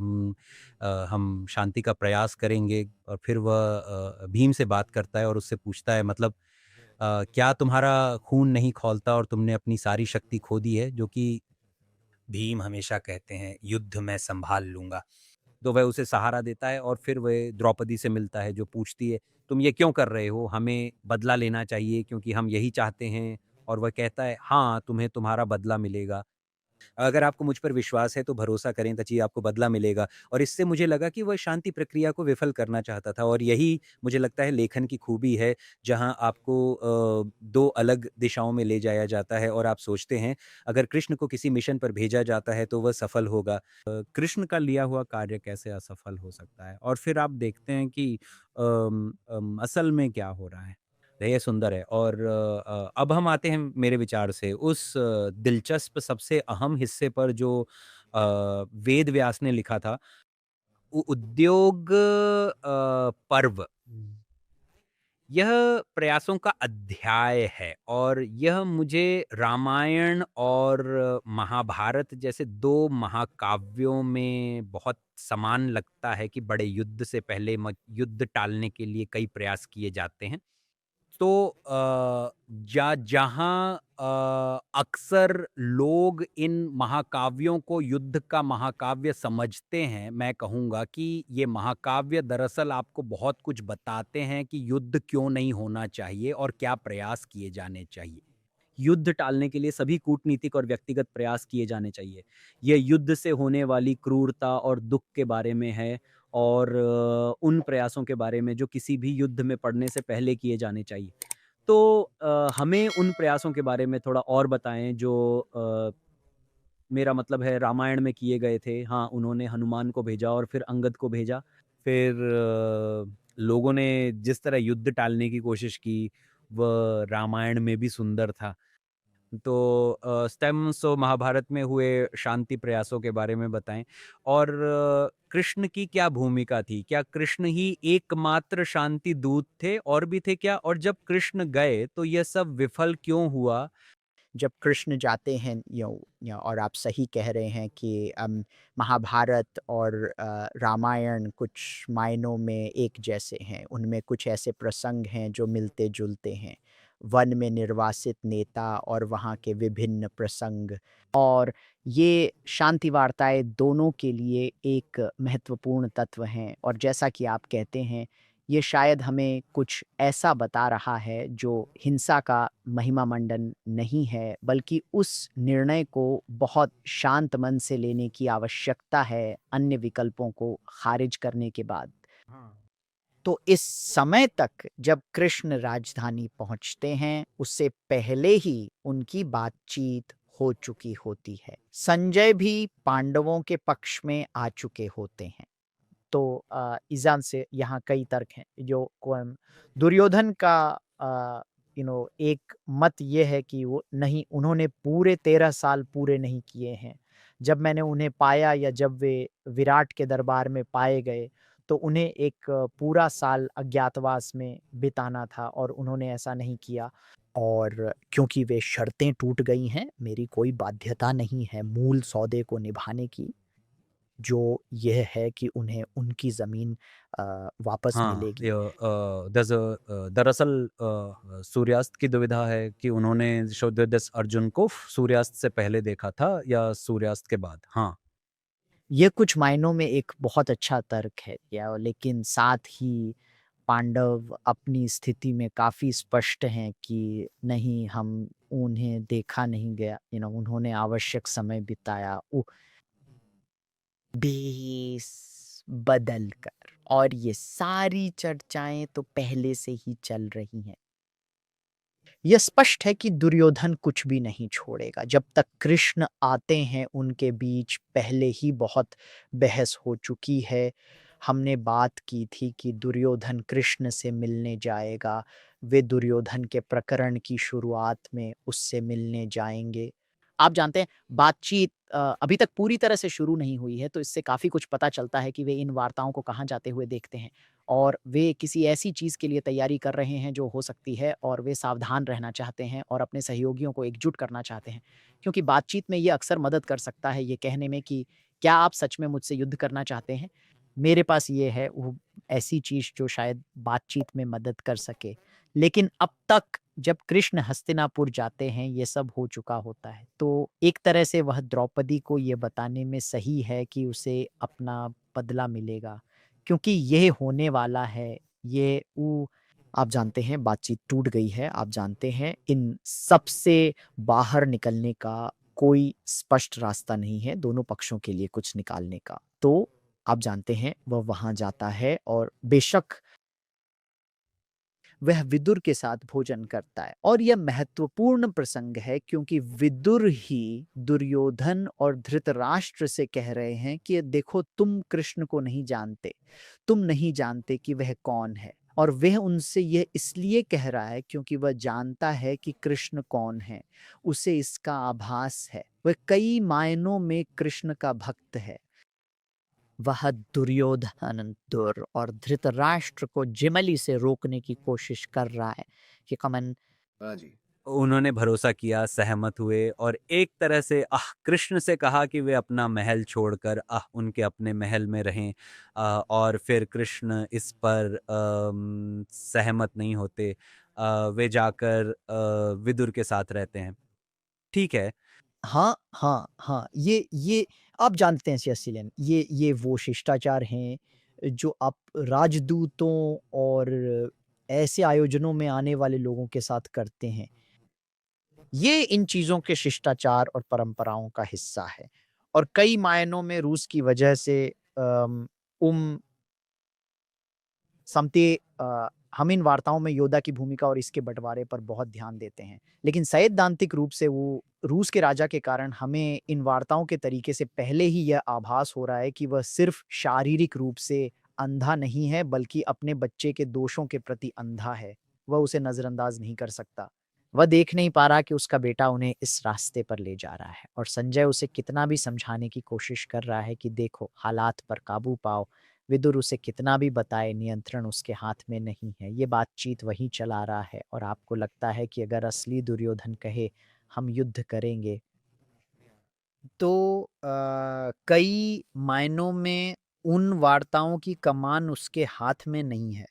Speaker 3: हम शांति का प्रयास करेंगे और फिर वह भीम से बात करता है और उससे पूछता है मतलब क्या तुम्हारा खून नहीं खौलता और तुमने अपनी सारी शक्ति खो दी है? जो कि भीम हमेशा कहते हैं युद्ध मैं संभाल लूंगा। तो वह उसे सहारा देता है और फिर वह द्रौपदी से मिलता है जो पूछती है तुम ये क्यों कर रहे हो? हमें बदला लेना चाहिए क्योंकि हम यही चाहते हैं। और वह कहता है हाँ, तुम्हें तुम्हारा बदला मिलेगा। अगर आपको मुझ पर विश्वास है तो भरोसा करें, तभी आपको बदला मिलेगा। और इससे मुझे लगा कि वह शांति प्रक्रिया को विफल करना चाहता था, और यही मुझे लगता है लेखन की खूबी है, जहाँ आपको 2 अलग दिशाओं में ले जाया जाता है और आप सोचते हैं अगर कृष्ण को किसी मिशन पर भेजा जाता है तो वह सफल होगा। कृष्ण का लिया हुआ कार्य कैसे असफल हो सकता है? और फिर आप देखते हैं कि असल में क्या हो रहा है। ये सुंदर है। और अब हम आते हैं मेरे विचार से उस दिलचस्प सबसे अहम हिस्से पर जो वेद व्यास ने लिखा था, उद्योग पर्व। यह प्रयासों का अध्याय है, और यह मुझे रामायण और महाभारत जैसे 2 महाकाव्यों में बहुत समान लगता है कि बड़े युद्ध से पहले युद्ध टालने के लिए कई प्रयास किए जाते हैं। तो जहाँ अक्सर लोग इन महाकाव्यों को युद्ध का महाकाव्य समझते हैं, मैं कहूँगा कि ये महाकाव्य दरअसल आपको बहुत कुछ बताते हैं कि युद्ध क्यों नहीं होना चाहिए और क्या प्रयास किए जाने चाहिए। युद्ध टालने के लिए सभी कूटनीतिक और व्यक्तिगत प्रयास किए जाने चाहिए। ये युद्ध से होने वाली क्रूरता और दुःख के बारे में है, और उन प्रयासों के बारे में जो किसी भी युद्ध में पड़ने से पहले किए जाने चाहिए। तो हमें उन प्रयासों के बारे में थोड़ा और बताएँ जो मेरा मतलब है रामायण में किए गए थे। हाँ, उन्होंने हनुमान को भेजा और फिर अंगद को भेजा। फिर लोगों ने जिस तरह युद्ध टालने की कोशिश की, वह रामायण में भी सुंदर था। तो स्टेम्स ऑफ महाभारत में हुए शांति प्रयासों के बारे में बताएं, और कृष्ण की क्या भूमिका थी? क्या कृष्ण ही एकमात्र शांति दूत थे, और भी थे क्या? और जब कृष्ण गए तो यह सब विफल क्यों हुआ?
Speaker 2: जब कृष्ण जाते हैं, और आप सही कह रहे हैं कि महाभारत और रामायण कुछ मायनों में एक जैसे हैं। उनमें कुछ ऐसे प्रसंग हैं जो मिलते जुलते हैं। वन में निर्वासित नेता और वहाँ के विभिन्न प्रसंग, और ये शांति वार्ताएं दोनों के लिए एक महत्वपूर्ण तत्व हैं। और जैसा कि आप कहते हैं, ये शायद हमें कुछ ऐसा बता रहा है जो हिंसा का महिमा मंडन नहीं है, बल्कि उस निर्णय को बहुत शांत मन से लेने की आवश्यकता है अन्य विकल्पों को खारिज करने के बाद। तो इस समय तक जब कृष्ण राजधानी पहुंचते हैं, उससे पहले ही उनकी बातचीत हो चुकी होती है। संजय भी पांडवों के पक्ष में आ चुके होते हैं। तो ईज़ान से यहाँ कई तर्क हैं जो दुर्योधन का एक मत ये है कि वो नहीं, उन्होंने पूरे 13 साल पूरे नहीं किए हैं। जब मैंने उन्हें पाया, या जब वे विराट के दरबार में पाए गए, तो उन्हें एक पूरा साल अज्ञातवास में बिताना था, और उन्होंने ऐसा नहीं किया। और क्योंकि वे शर्तें टूट गई हैं, मेरी कोई बाध्यता नहीं है मूल सौदे को निभाने की, जो यह है कि उन्हें उनकी ज़मीन वापस
Speaker 3: हाँ,
Speaker 2: मिलेगी।
Speaker 3: दरअसल सूर्यास्त की दुविधा है कि उन्होंने शोधदस अर्जुन को सूर्यास्त से पहले देखा था या सूर्यास्त के बाद। हाँ,
Speaker 2: ये कुछ मायनों में एक बहुत अच्छा तर्क है, लेकिन साथ ही पांडव अपनी स्थिति में काफ़ी स्पष्ट हैं कि नहीं, हम उन्हें देखा नहीं गया, उन्होंने आवश्यक समय बिताया बेस बदल कर। और ये सारी चर्चाएं तो पहले से ही चल रही हैं। यह स्पष्ट है कि दुर्योधन कुछ भी नहीं छोड़ेगा जब तक कृष्ण आते हैं। उनके बीच पहले ही बहुत बहस हो चुकी है। हमने बात की थी कि दुर्योधन कृष्ण से मिलने जाएगा। वे दुर्योधन के प्रकरण की शुरुआत में उससे मिलने जाएंगे। आप जानते हैं, बातचीत अभी तक पूरी तरह से शुरू नहीं हुई है, तो इससे काफ़ी कुछ पता चलता है कि वे इन वार्ताओं को कहाँ जाते हुए देखते हैं, और वे किसी ऐसी चीज़ के लिए तैयारी कर रहे हैं जो हो सकती है, और वे सावधान रहना चाहते हैं और अपने सहयोगियों को एकजुट करना चाहते हैं। क्योंकि बातचीत में ये अक्सर मदद कर सकता है ये कहने में कि क्या आप सच में मुझसे युद्ध करना चाहते हैं? मेरे पास ये है वो ऐसी चीज़ जो शायद बातचीत में मदद कर सके। लेकिन अब तक जब कृष्ण हस्तिनापुर जाते हैं, ये सब हो चुका होता है। तो एक तरह से वह द्रौपदी को ये बताने में सही है कि उसे अपना बदला मिलेगा, क्योंकि ये होने वाला है। ये वो आप जानते हैं, बातचीत टूट गई है। आप जानते हैं, इन सब से बाहर निकलने का
Speaker 7: कोई स्पष्ट रास्ता नहीं है दोनों पक्षों के लिए कुछ निकालने का। तो आप जानते हैं वह वहां जाता है और बेशक वह विदुर के साथ भोजन करता है। और यह महत्वपूर्ण प्रसंग है क्योंकि विदुर ही दुर्योधन और धृतराष्ट्र से कह रहे हैं कि देखो तुम कृष्ण को नहीं जानते, तुम नहीं जानते कि वह कौन है। और वह उनसे यह इसलिए कह रहा है क्योंकि वह जानता है कि कृष्ण कौन है, उसे इसका आभास है। वह कई मायनों में कृष्ण का भक्त है। वह दुर्योधन और धृतराष्ट्र को जिमली से रोकने की कोशिश कर रहा है कि कमन
Speaker 3: उन्होंने भरोसा किया, सहमत हुए और एक तरह से कृष्ण से कहा कि वे अपना महल छोड़कर उनके अपने महल में रहें। और फिर कृष्ण इस पर सहमत नहीं होते। वे जाकर विदुर के साथ रहते हैं। ठीक है।
Speaker 2: हाँ, हाँ, हाँ। ये आप जानते हैं सेसिलियन, ये वो शिष्टाचार हैं जो आप राजदूतों और ऐसे आयोजनों में आने वाले लोगों के साथ करते हैं। ये इन चीज़ों के शिष्टाचार और परंपराओं का हिस्सा है और कई मायनों में रूस की वजह से अम, उम समते हम इन वार्ताओं में योद्धा की भूमिका और इसके बंटवारे पर बहुत ध्यान देते हैं। लेकिन सैद्धांतिक रूप से वो रूस के राजा के कारण हमें इन वार्ताओं के तरीके से पहले ही यह आभास हो रहा है कि वह सिर्फ शारीरिक रूप से अंधा नहीं है, बल्कि अपने बच्चे के दोषों के प्रति अंधा है। वह उसे नज़रअंदाज नहीं कर सकता। वह देख नहीं पा रहा कि उसका बेटा उन्हें इस रास्ते पर ले जा रहा है और संजय उसे कितना भी समझाने की कोशिश कर रहा है कि देखो, हालात पर काबू पाओ। विदुर उसे कितना भी बताए, नियंत्रण उसके हाथ में नहीं है। ये बातचीत वही चला रहा है और आपको लगता है कि अगर असली दुर्योधन कहे हम युद्ध करेंगे, तो कई मायनों में उन वार्ताओं की कमान उसके हाथ में नहीं है।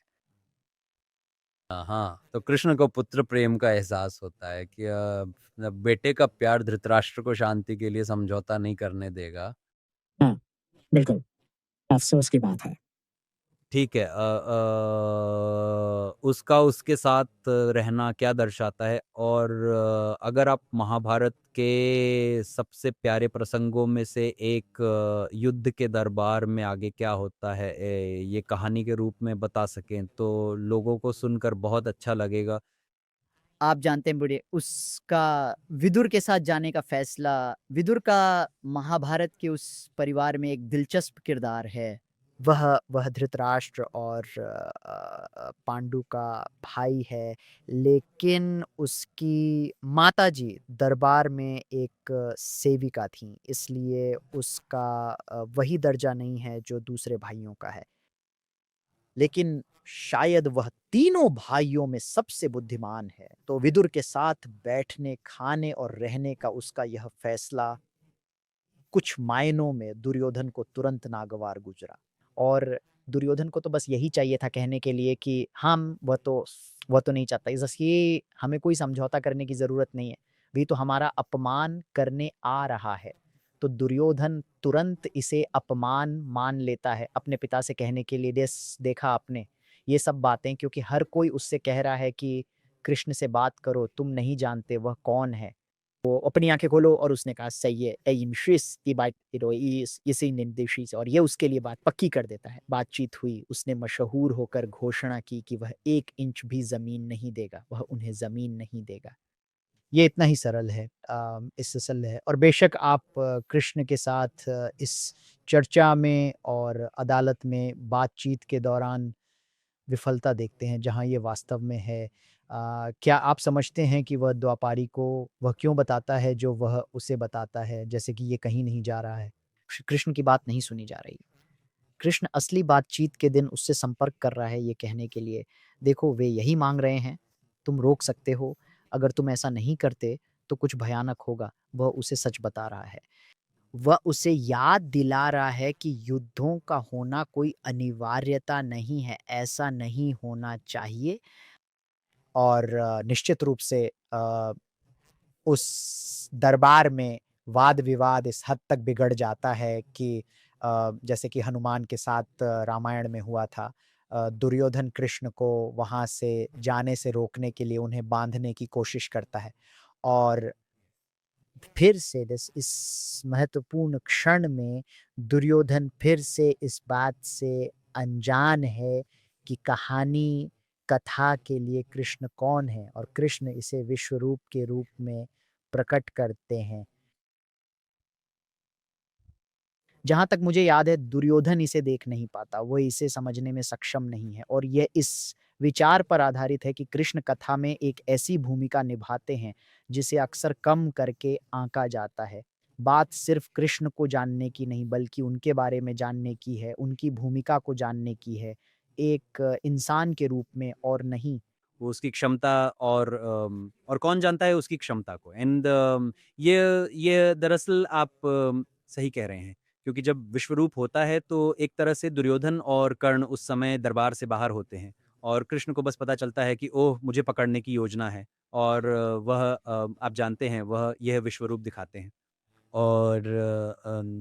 Speaker 3: हाँ, तो कृष्ण को पुत्र प्रेम का एहसास होता है कि बेटे का प्यार धृतराष्ट्र को शांति के लिए समझौता नहीं करने देगा।
Speaker 8: हाँ, बिल्कुल, अफ़सोस की बात है।
Speaker 3: ठीक है। उसका उसके साथ रहना क्या दर्शाता है? और अगर आप महाभारत के सबसे प्यारे प्रसंगों में से एक युद्ध के दरबार में आगे क्या होता है ये कहानी के रूप में बता सकें तो लोगों को सुनकर बहुत अच्छा लगेगा।
Speaker 2: आप जानते हैं बूढ़े, उसका विदुर के साथ जाने का फैसला, विदुर का महाभारत के उस परिवार में एक दिलचस्प किरदार है। वह धृतराष्ट्र और पांडु का भाई है, लेकिन उसकी माताजी दरबार में एक सेविका थीं, इसलिए उसका वही दर्जा नहीं है जो दूसरे भाइयों का है। लेकिन शायद वह तीनों भाइयों में सबसे बुद्धिमान है। तो विदुर के साथ बैठने, खाने और रहने का उसका यह फैसला कुछ मायनों में दुर्योधन को तुरंत नागवार गुजरा। और दुर्योधन को तो बस यही चाहिए था कहने के लिए कि हम वह तो नहीं चाहता। इसलिए हमें कोई समझौता करने की ज़रूरत नहीं है। वही तो हमारा अपमान करने आ रहा है। तो दुर्योधन तुरंत इसे अपमान मान लेता है अपने पिता से कहने के लिए, देखा आपने ये सब बातें, क्योंकि हर कोई उससे कह रहा है कि कृष्ण से बात करो, तुम नहीं जानते वह कौन है। वो अपनी आंखें खोलो और उसने कहा सही है, और ये उसके लिए बात पक्की कर देता है। बातचीत हुई, उसने मशहूर होकर घोषणा की कि वह 1 इंच भी ज़मीन नहीं देगा, वह उन्हें ज़मीन नहीं देगा। ये इतना ही सरल है, इससे सरल है। और बेशक आप कृष्ण के साथ इस चर्चा में और अदालत में बातचीत के दौरान विफलता देखते हैं, जहाँ ये वास्तव में है। क्या आप समझते हैं कि वह द्वापारी को वह क्यों बताता है जो वह उसे बताता है, जैसे कि ये कहीं नहीं जा रहा है? कृष्ण की बात नहीं सुनी जा रही। कृष्ण असली बातचीत के दिन उससे संपर्क कर रहा है ये कहने के लिए, देखो वे यही माँग रहे हैं, तुम रोक सकते हो, अगर तुम ऐसा नहीं करते तो कुछ भयानक होगा। वह उसे सच बता रहा है। वह उसे याद दिला रहा है कि युद्धों का होना कोई अनिवार्यता नहीं है, ऐसा नहीं होना चाहिए। और निश्चित रूप से उस दरबार में वाद-विवाद इस हद तक बिगड़ जाता है कि जैसे कि हनुमान के साथ रामायण में हुआ था। दुर्योधन कृष्ण को वहाँ से जाने से रोकने के लिए उन्हें बाँधने की कोशिश करता है और
Speaker 7: फिर से इस महत्वपूर्ण क्षण में दुर्योधन फिर से इस बात से अनजान है कि कहानी कथा के लिए कृष्ण कौन है, और कृष्ण इसे विश्वरूप के रूप में प्रकट करते हैं। जहाँ तक मुझे याद है, दुर्योधन इसे देख नहीं पाता, वो इसे समझने में सक्षम नहीं है, और यह इस विचार पर आधारित है कि कृष्ण कथा में एक ऐसी भूमिका निभाते हैं जिसे अक्सर कम करके आंका जाता है। बात सिर्फ कृष्ण को जानने की नहीं, बल्कि उनके बारे में जानने की है, उनकी भूमिका को जानने की है, एक इंसान के रूप में और नहीं।
Speaker 4: वो उसकी क्षमता और कौन जानता है उसकी क्षमता को। एंड ये दरअसल आप सही कह रहे हैं, क्योंकि जब विश्वरूप होता है तो एक तरह से दुर्योधन और कर्ण उस समय दरबार से बाहर होते हैं, और कृष्ण को बस पता चलता है कि ओह, मुझे पकड़ने की योजना है, और आप जानते हैं वह यह विश्वरूप दिखाते हैं।
Speaker 3: और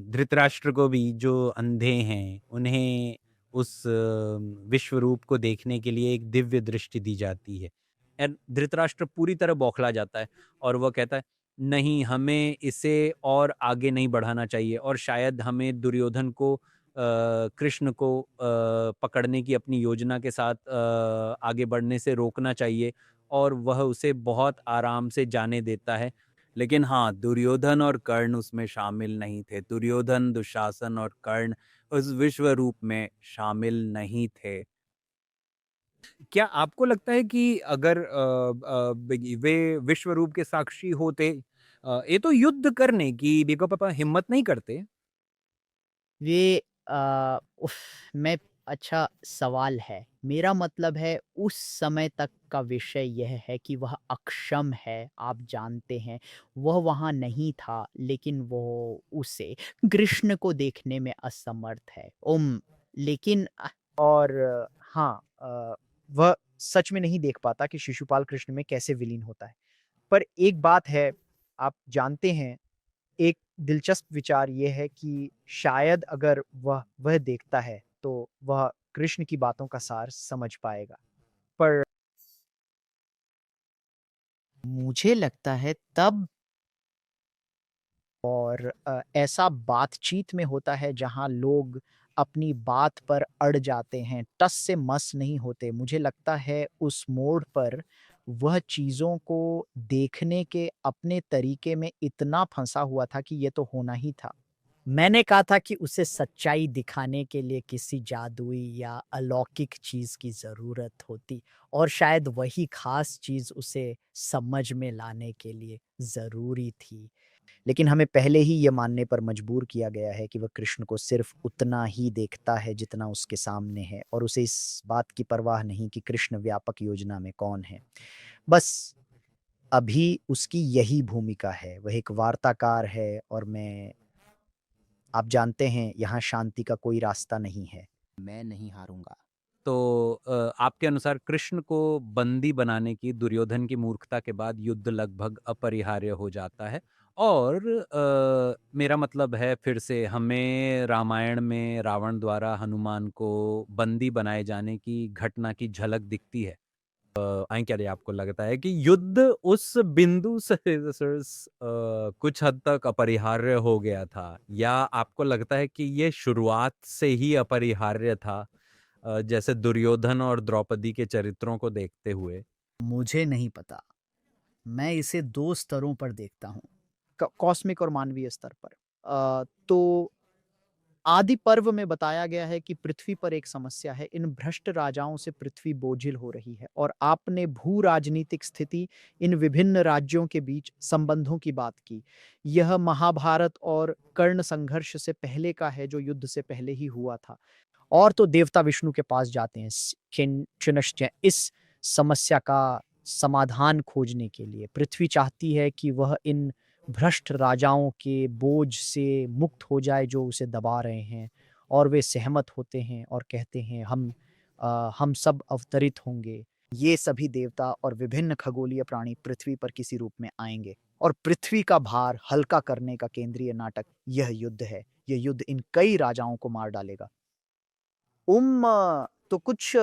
Speaker 3: धृतराष्ट्र को भी, जो अंधे हैं, उन्हें उस विश्वरूप को देखने के लिए एक दिव्य दृष्टि दी जाती है।
Speaker 4: एंड धृतराष्ट्र पूरी तरह बौखला जाता है, और वह कहता है, नहीं, हमें इसे और आगे नहीं बढ़ाना चाहिए, और शायद हमें दुर्योधन को कृष्ण को पकड़ने की अपनी योजना के साथ आगे बढ़ने से रोकना चाहिए, और वह उसे बहुत आराम से जाने देता है।
Speaker 3: लेकिन हाँ, दुर्योधन और कर्ण उसमें शामिल नहीं थे। दुर्योधन, दुशासन और कर्ण उस विश्व रूप में शामिल नहीं थे।
Speaker 4: क्या आपको लगता है कि अगर वे विश्व रूप के साक्षी होते, ये तो युद्ध करने की बिको पापा हिम्मत नहीं करते?
Speaker 7: वे उफ़! मैं अच्छा सवाल है। मेरा मतलब है उस समय तक का विषय यह है कि वह अक्षम है, आप जानते हैं। वह वहाँ नहीं था, लेकिन वो उसे कृष्ण को देखने में असमर्थ है। लेकिन
Speaker 5: और हाँ, वह सच में नहीं देख पाता कि शिशुपाल कृष्ण में कैसे विलीन होता है। पर एक बात है, आप जानते हैं, एक दिलचस्प विचार ये है कि शायद अगर वह देखता है, तो वह कृष्ण की बातों का सार समझ पाएगा। पर
Speaker 7: मुझे लगता है तब
Speaker 5: ऐसा बातचीत में होता है जहाँ लोग अपनी बात पर अड़ जाते हैं, टस से मस नहीं होते। मुझे लगता है उस मोड़ पर वह चीज़ों को देखने के अपने तरीके में इतना फँसा हुआ था कि ये तो होना ही था।
Speaker 7: मैंने कहा था कि उसे सच्चाई दिखाने के लिए किसी जादुई या अलौकिक चीज़ की ज़रूरत होती, और शायद वही ख़ास चीज़ उसे समझ में लाने के लिए ज़रूरी थी।
Speaker 2: लेकिन हमें पहले ही ये मानने पर मजबूर किया गया है कि वह कृष्ण को सिर्फ उतना ही देखता है जितना उसके सामने है, और उसे इस बात की परवाह नहीं कि कृष्ण व्यापक योजना में कौन है। बस अभी उसकी यही भूमिका है, वह एक वार्ताकार है, और आप जानते हैं, यहाँ शांति का कोई रास्ता नहीं है।
Speaker 7: मैं नहीं हारूँगा।
Speaker 4: तो आपके अनुसार कृष्ण को बंदी बनाने की दुर्योधन की मूर्खता के बाद युद्ध लगभग अपरिहार्य हो जाता है, और मेरा मतलब है, फिर से हमें रामायण में रावण द्वारा हनुमान को बंदी बनाए जाने की घटना की झलक दिखती है। आई क्या रे, आपको लगता है कि युद्ध उस बिंदु से कुछ हद तक अपरिहार्य हो गया था, या आपको लगता है कि ये शुरुआत से ही अपरिहार्य था, जैसे दुर्योधन और द्रौपदी के चरित्रों को देखते हुए?
Speaker 2: मुझे नहीं पता। मैं इसे 2 स्तरों पर देखता हूँ।
Speaker 5: कॉस्मिक और मानवीय स्तर पर। तो आदि पर्व में बताया गया है कि पृथ्वी पर एक समस्या है, इन भ्रष्ट राजाओं से पृथ्वी बोझिल हो रही है, और आपने भू राजनीतिक स्थिति, इन विभिन्न राज्यों के बीच संबंधों की बात की। यह महाभारत और कर्ण संघर्ष से पहले का है, जो युद्ध से पहले ही हुआ था। और तो देवता विष्णु के पास जाते हैं किंचनश्च इस समस्या का समाधान खोजने के लिए। पृथ्वी चाहती है कि वह इन भ्रष्ट राजाओं के बोझ से मुक्त हो जाए जो उसे दबा रहे हैं, और वे सहमत होते हैं और कहते हैं, हम सब अवतरित होंगे। ये सभी देवता और विभिन्न खगोलीय प्राणी पृथ्वी पर किसी रूप में आएंगे, और पृथ्वी का भार हल्का करने का केंद्रीय नाटक यह युद्ध है। यह युद्ध इन कई राजाओं को मार डालेगा। तो
Speaker 2: तो कुछ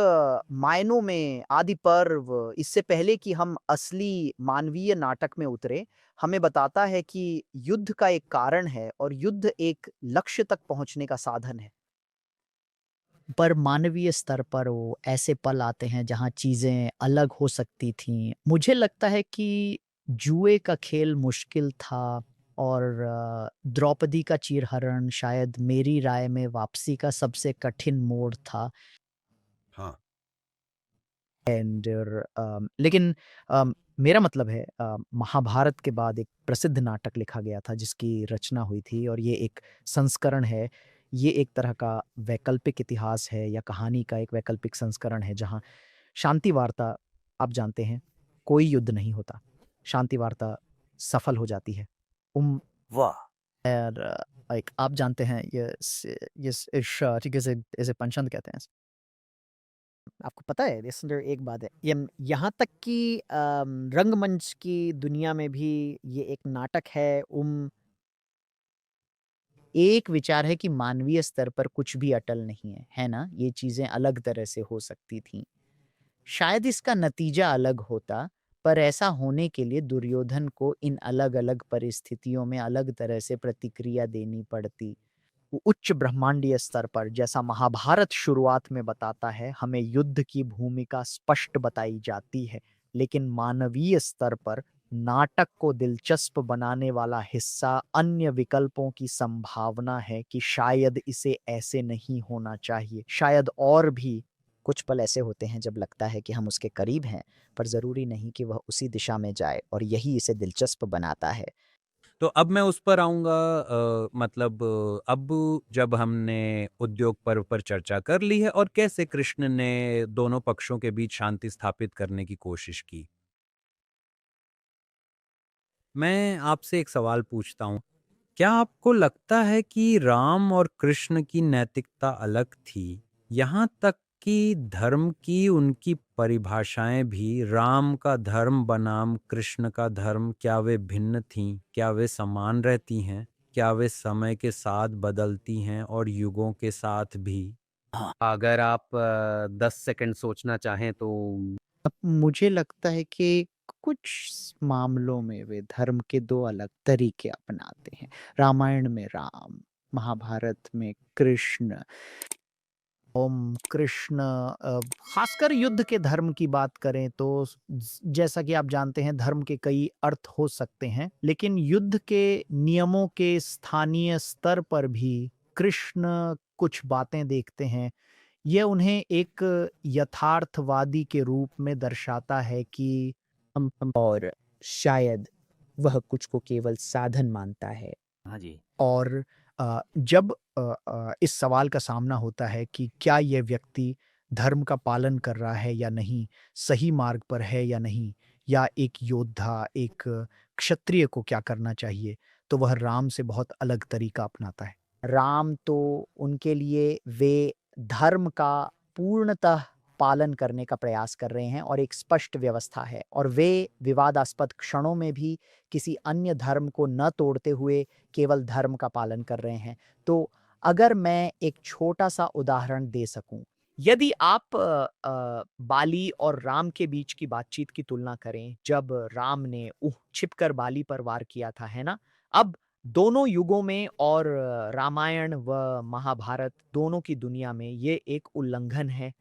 Speaker 2: मायनों में आदि पर्व इससे पहले कि हम असली मानवीय नाटक में उतरे, हमें बताता है कि युद्ध का एक कारण है और युद्ध एक लक्ष्य तक पहुँचने का साधन है।
Speaker 6: पर मानवीय स्तर पर वो ऐसे पल आते हैं जहाँ चीज़ें अलग हो सकती थीं। मुझे लगता है कि जुए का खेल मुश्किल था और द्रौपदी का चीरहरण शायद मेरी राय में वापसी का सबसे कठिन मोड़ था।
Speaker 1: हाँ,
Speaker 6: लेकिन मेरा मतलब है महाभारत के बाद एक प्रसिद्ध नाटक लिखा गया था जिसकी रचना हुई थी और ये एक संस्करण है। ये एक तरह का वैकल्पिक इतिहास है या कहानी का एक वैकल्पिक संस्करण है जहाँ शांति वार्ता, आप जानते हैं, कोई युद्ध नहीं होता। शांति वार्ता सफल हो जाती है।
Speaker 2: वाह!
Speaker 6: एक आप जानते हैं ठीक है, इसे पंचंद कहते हैं। आपको पता है लिसनर, एक बात है, यहाँ तक कि रंगमंच की दुनिया में भी ये एक नाटक है। एक विचार है कि मानवीय स्तर पर कुछ भी अटल नहीं है ना? ये चीज़ें अलग तरह से हो सकती थीं। शायद इसका नतीजा अलग होता, पर ऐसा होने के लिए दुर्योधन को इन अलग-अलग परिस्थितियों में अलग तरह से प्रतिक्रिया देनी पड़ती। उच्च ब्रह्मांडीय स्तर पर, जैसा महाभारत शुरुआत में बताता है, हमें युद्ध की भूमिका स्पष्ट बताई जाती है, लेकिन मानवीय स्तर पर नाटक को दिलचस्प बनाने वाला हिस्सा अन्य विकल्पों की संभावना है कि शायद इसे ऐसे नहीं होना चाहिए। शायद और भी कुछ पल ऐसे होते हैं जब लगता है कि हम उसके करीब हैं, पर ज़रूरी नहीं कि वह उसी दिशा में जाए, और यही इसे दिलचस्प बनाता है।
Speaker 3: तो अब मैं उस पर आऊँगा, मतलब अब जब हमने उद्योग पर्व पर चर्चा कर ली है और कैसे कृष्ण ने दोनों पक्षों के बीच शांति स्थापित करने की कोशिश की। मैं आपसे एक सवाल पूछता हूँ, क्या आपको लगता है कि राम और कृष्ण की नैतिकता अलग थी? यहाँ तक कि धर्म की उनकी परिभाषाएं भी, राम का धर्म बनाम कृष्ण का धर्म, क्या वे भिन्न थीं? क्या वे समान रहती हैं? क्या वे समय के साथ बदलती हैं और युगों के साथ भी?
Speaker 4: अगर आप 10 सेकंड सोचना चाहें तो।
Speaker 6: अब मुझे लगता है कि कुछ मामलों में वे धर्म के दो अलग तरीके अपनाते हैं। रामायण में राम, महाभारत में कृष्ण। कृष्ण खासकर युद्ध के धर्म की बात करें तो जैसा कि आप जानते हैं, धर्म के कई अर्थ हो सकते हैं, लेकिन युद्ध के नियमों के स्थानीय स्तर पर भी कृष्ण कुछ बातें देखते हैं। यह उन्हें एक यथार्थवादी के रूप में दर्शाता है कि और शायद वह कुछ को केवल साधन मानता है।
Speaker 4: हाँ जी।
Speaker 6: और जब इस सवाल का सामना होता है कि क्या यह व्यक्ति धर्म का पालन कर रहा है या नहीं, सही मार्ग पर है या नहीं, या एक योद्धा, एक क्षत्रिय को क्या करना चाहिए, तो वह राम से बहुत अलग तरीका अपनाता है। राम तो उनके लिए वे धर्म का पूर्णतः पालन करने का प्रयास कर रहे हैं और एक स्पष्ट व्यवस्था है, और वे विवादास्पद क्षणों में भी किसी अन्य धर्म को न तोड़ते हुए केवल धर्म का पालन कर रहे हैं। तो अगर मैं एक छोटा-सा उदाहरण दे सकूं, यदि आप बाली और राम के बीच की बातचीत की तुलना करें, जब राम ने छिपकर बाली पर वार किया था, है ना? अब दोनों युगों में और रामायण व महाभारत दोनों की दुनिया में ये एक उल्लंघन है।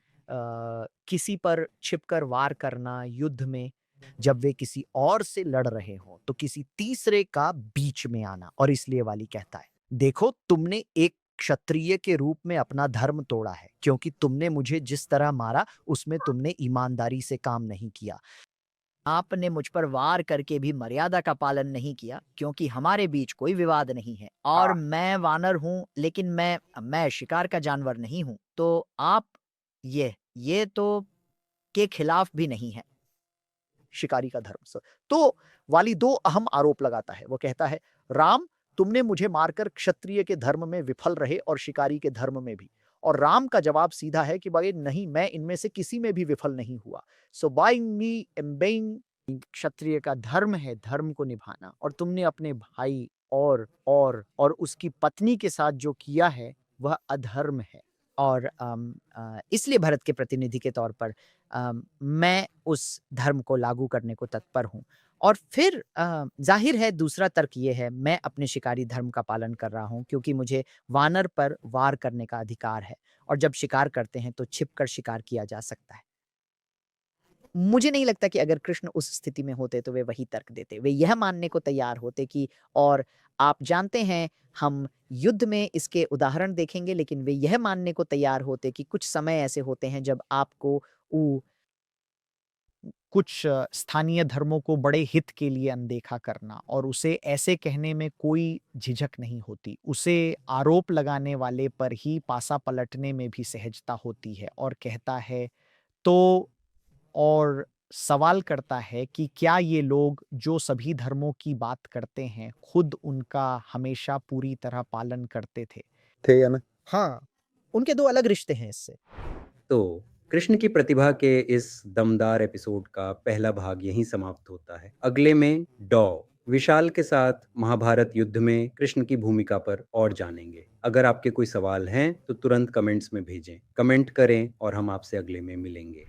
Speaker 6: किसी पर छिपकर वार करना युद्ध में, जब वे किसी और से लड़ रहे हों, तो किसी तीसरे का बीच में आना। और इसलिए वाली कहता है, देखो, तुमने एक क्षत्रिय के रूप में अपना धर्म तोड़ा है, क्योंकि तुमने मुझे जिस तरह मारा उसमें तुमने ईमानदारी से काम नहीं किया। आपने मुझ पर वार करके भी मर्यादा का पालन नहीं किया, क्योंकि हमारे बीच कोई विवाद नहीं है, और मैं वानर हूँ, लेकिन मैं शिकार का जानवर नहीं हूँ। तो आप ये तो के खिलाफ भी नहीं है शिकारी का धर्म। तो वाली दो अहम आरोप लगाता है। वो कहता है, राम, तुमने मुझे मारकर क्षत्रिय के धर्म में विफल रहे और शिकारी के धर्म में भी। और राम का जवाब सीधा है कि भाई नहीं, मैं इनमें से किसी में भी विफल नहीं हुआ। सो बाइंग मी एम्बेइंग, क्षत्रिय का धर्म है धर्म को निभाना, और तुमने अपने भाई और उसकी पत्नी के साथ जो किया है वह अधर्म है। और इसलिए भारत के प्रतिनिधि के तौर पर मैं उस धर्म को लागू करने को तत्पर हूँ। और फिर ज़ाहिर है दूसरा तर्क ये है, मैं अपने शिकारी धर्म का पालन कर रहा हूँ क्योंकि मुझे वानर पर वार करने का अधिकार है और जब शिकार करते हैं तो छिपकर शिकार किया जा सकता है। मुझे नहीं लगता कि अगर कृष्ण उस स्थिति में होते तो वे वही तर्क देते। वे यह मानने को तैयार होते कि और आप जानते हैं हम युद्ध में इसके उदाहरण देखेंगे, लेकिन वे यह मानने को तैयार होते कि कुछ समय ऐसे होते हैं जब आपको उ
Speaker 5: कुछ स्थानीय धर्मों को बड़े हित के लिए अनदेखा करना और उसे ऐसे कहने में कोई झिझक नहीं होती। उसे आरोप लगाने वाले पर ही पासा पलटने में भी सहजता होती है और कहता है तो और सवाल करता है कि क्या ये लोग जो सभी धर्मों की बात करते हैं, खुद उनका हमेशा पूरी तरह पालन करते थे या ना?
Speaker 6: हाँ, उनके 2 अलग रिश्ते हैं इससे।
Speaker 3: तो कृष्ण की प्रतिभा के इस दमदार एपिसोड का पहला भाग यहीं समाप्त होता है। अगले में विशाल के साथ महाभारत युद्ध में कृष्ण की भूमिका पर और जानेंगे। अगर आपके कोई सवाल हैं तो तुरंत कमेंट्स में भेजें, कमेंट करें और हम आपसे अगले में मिलेंगे।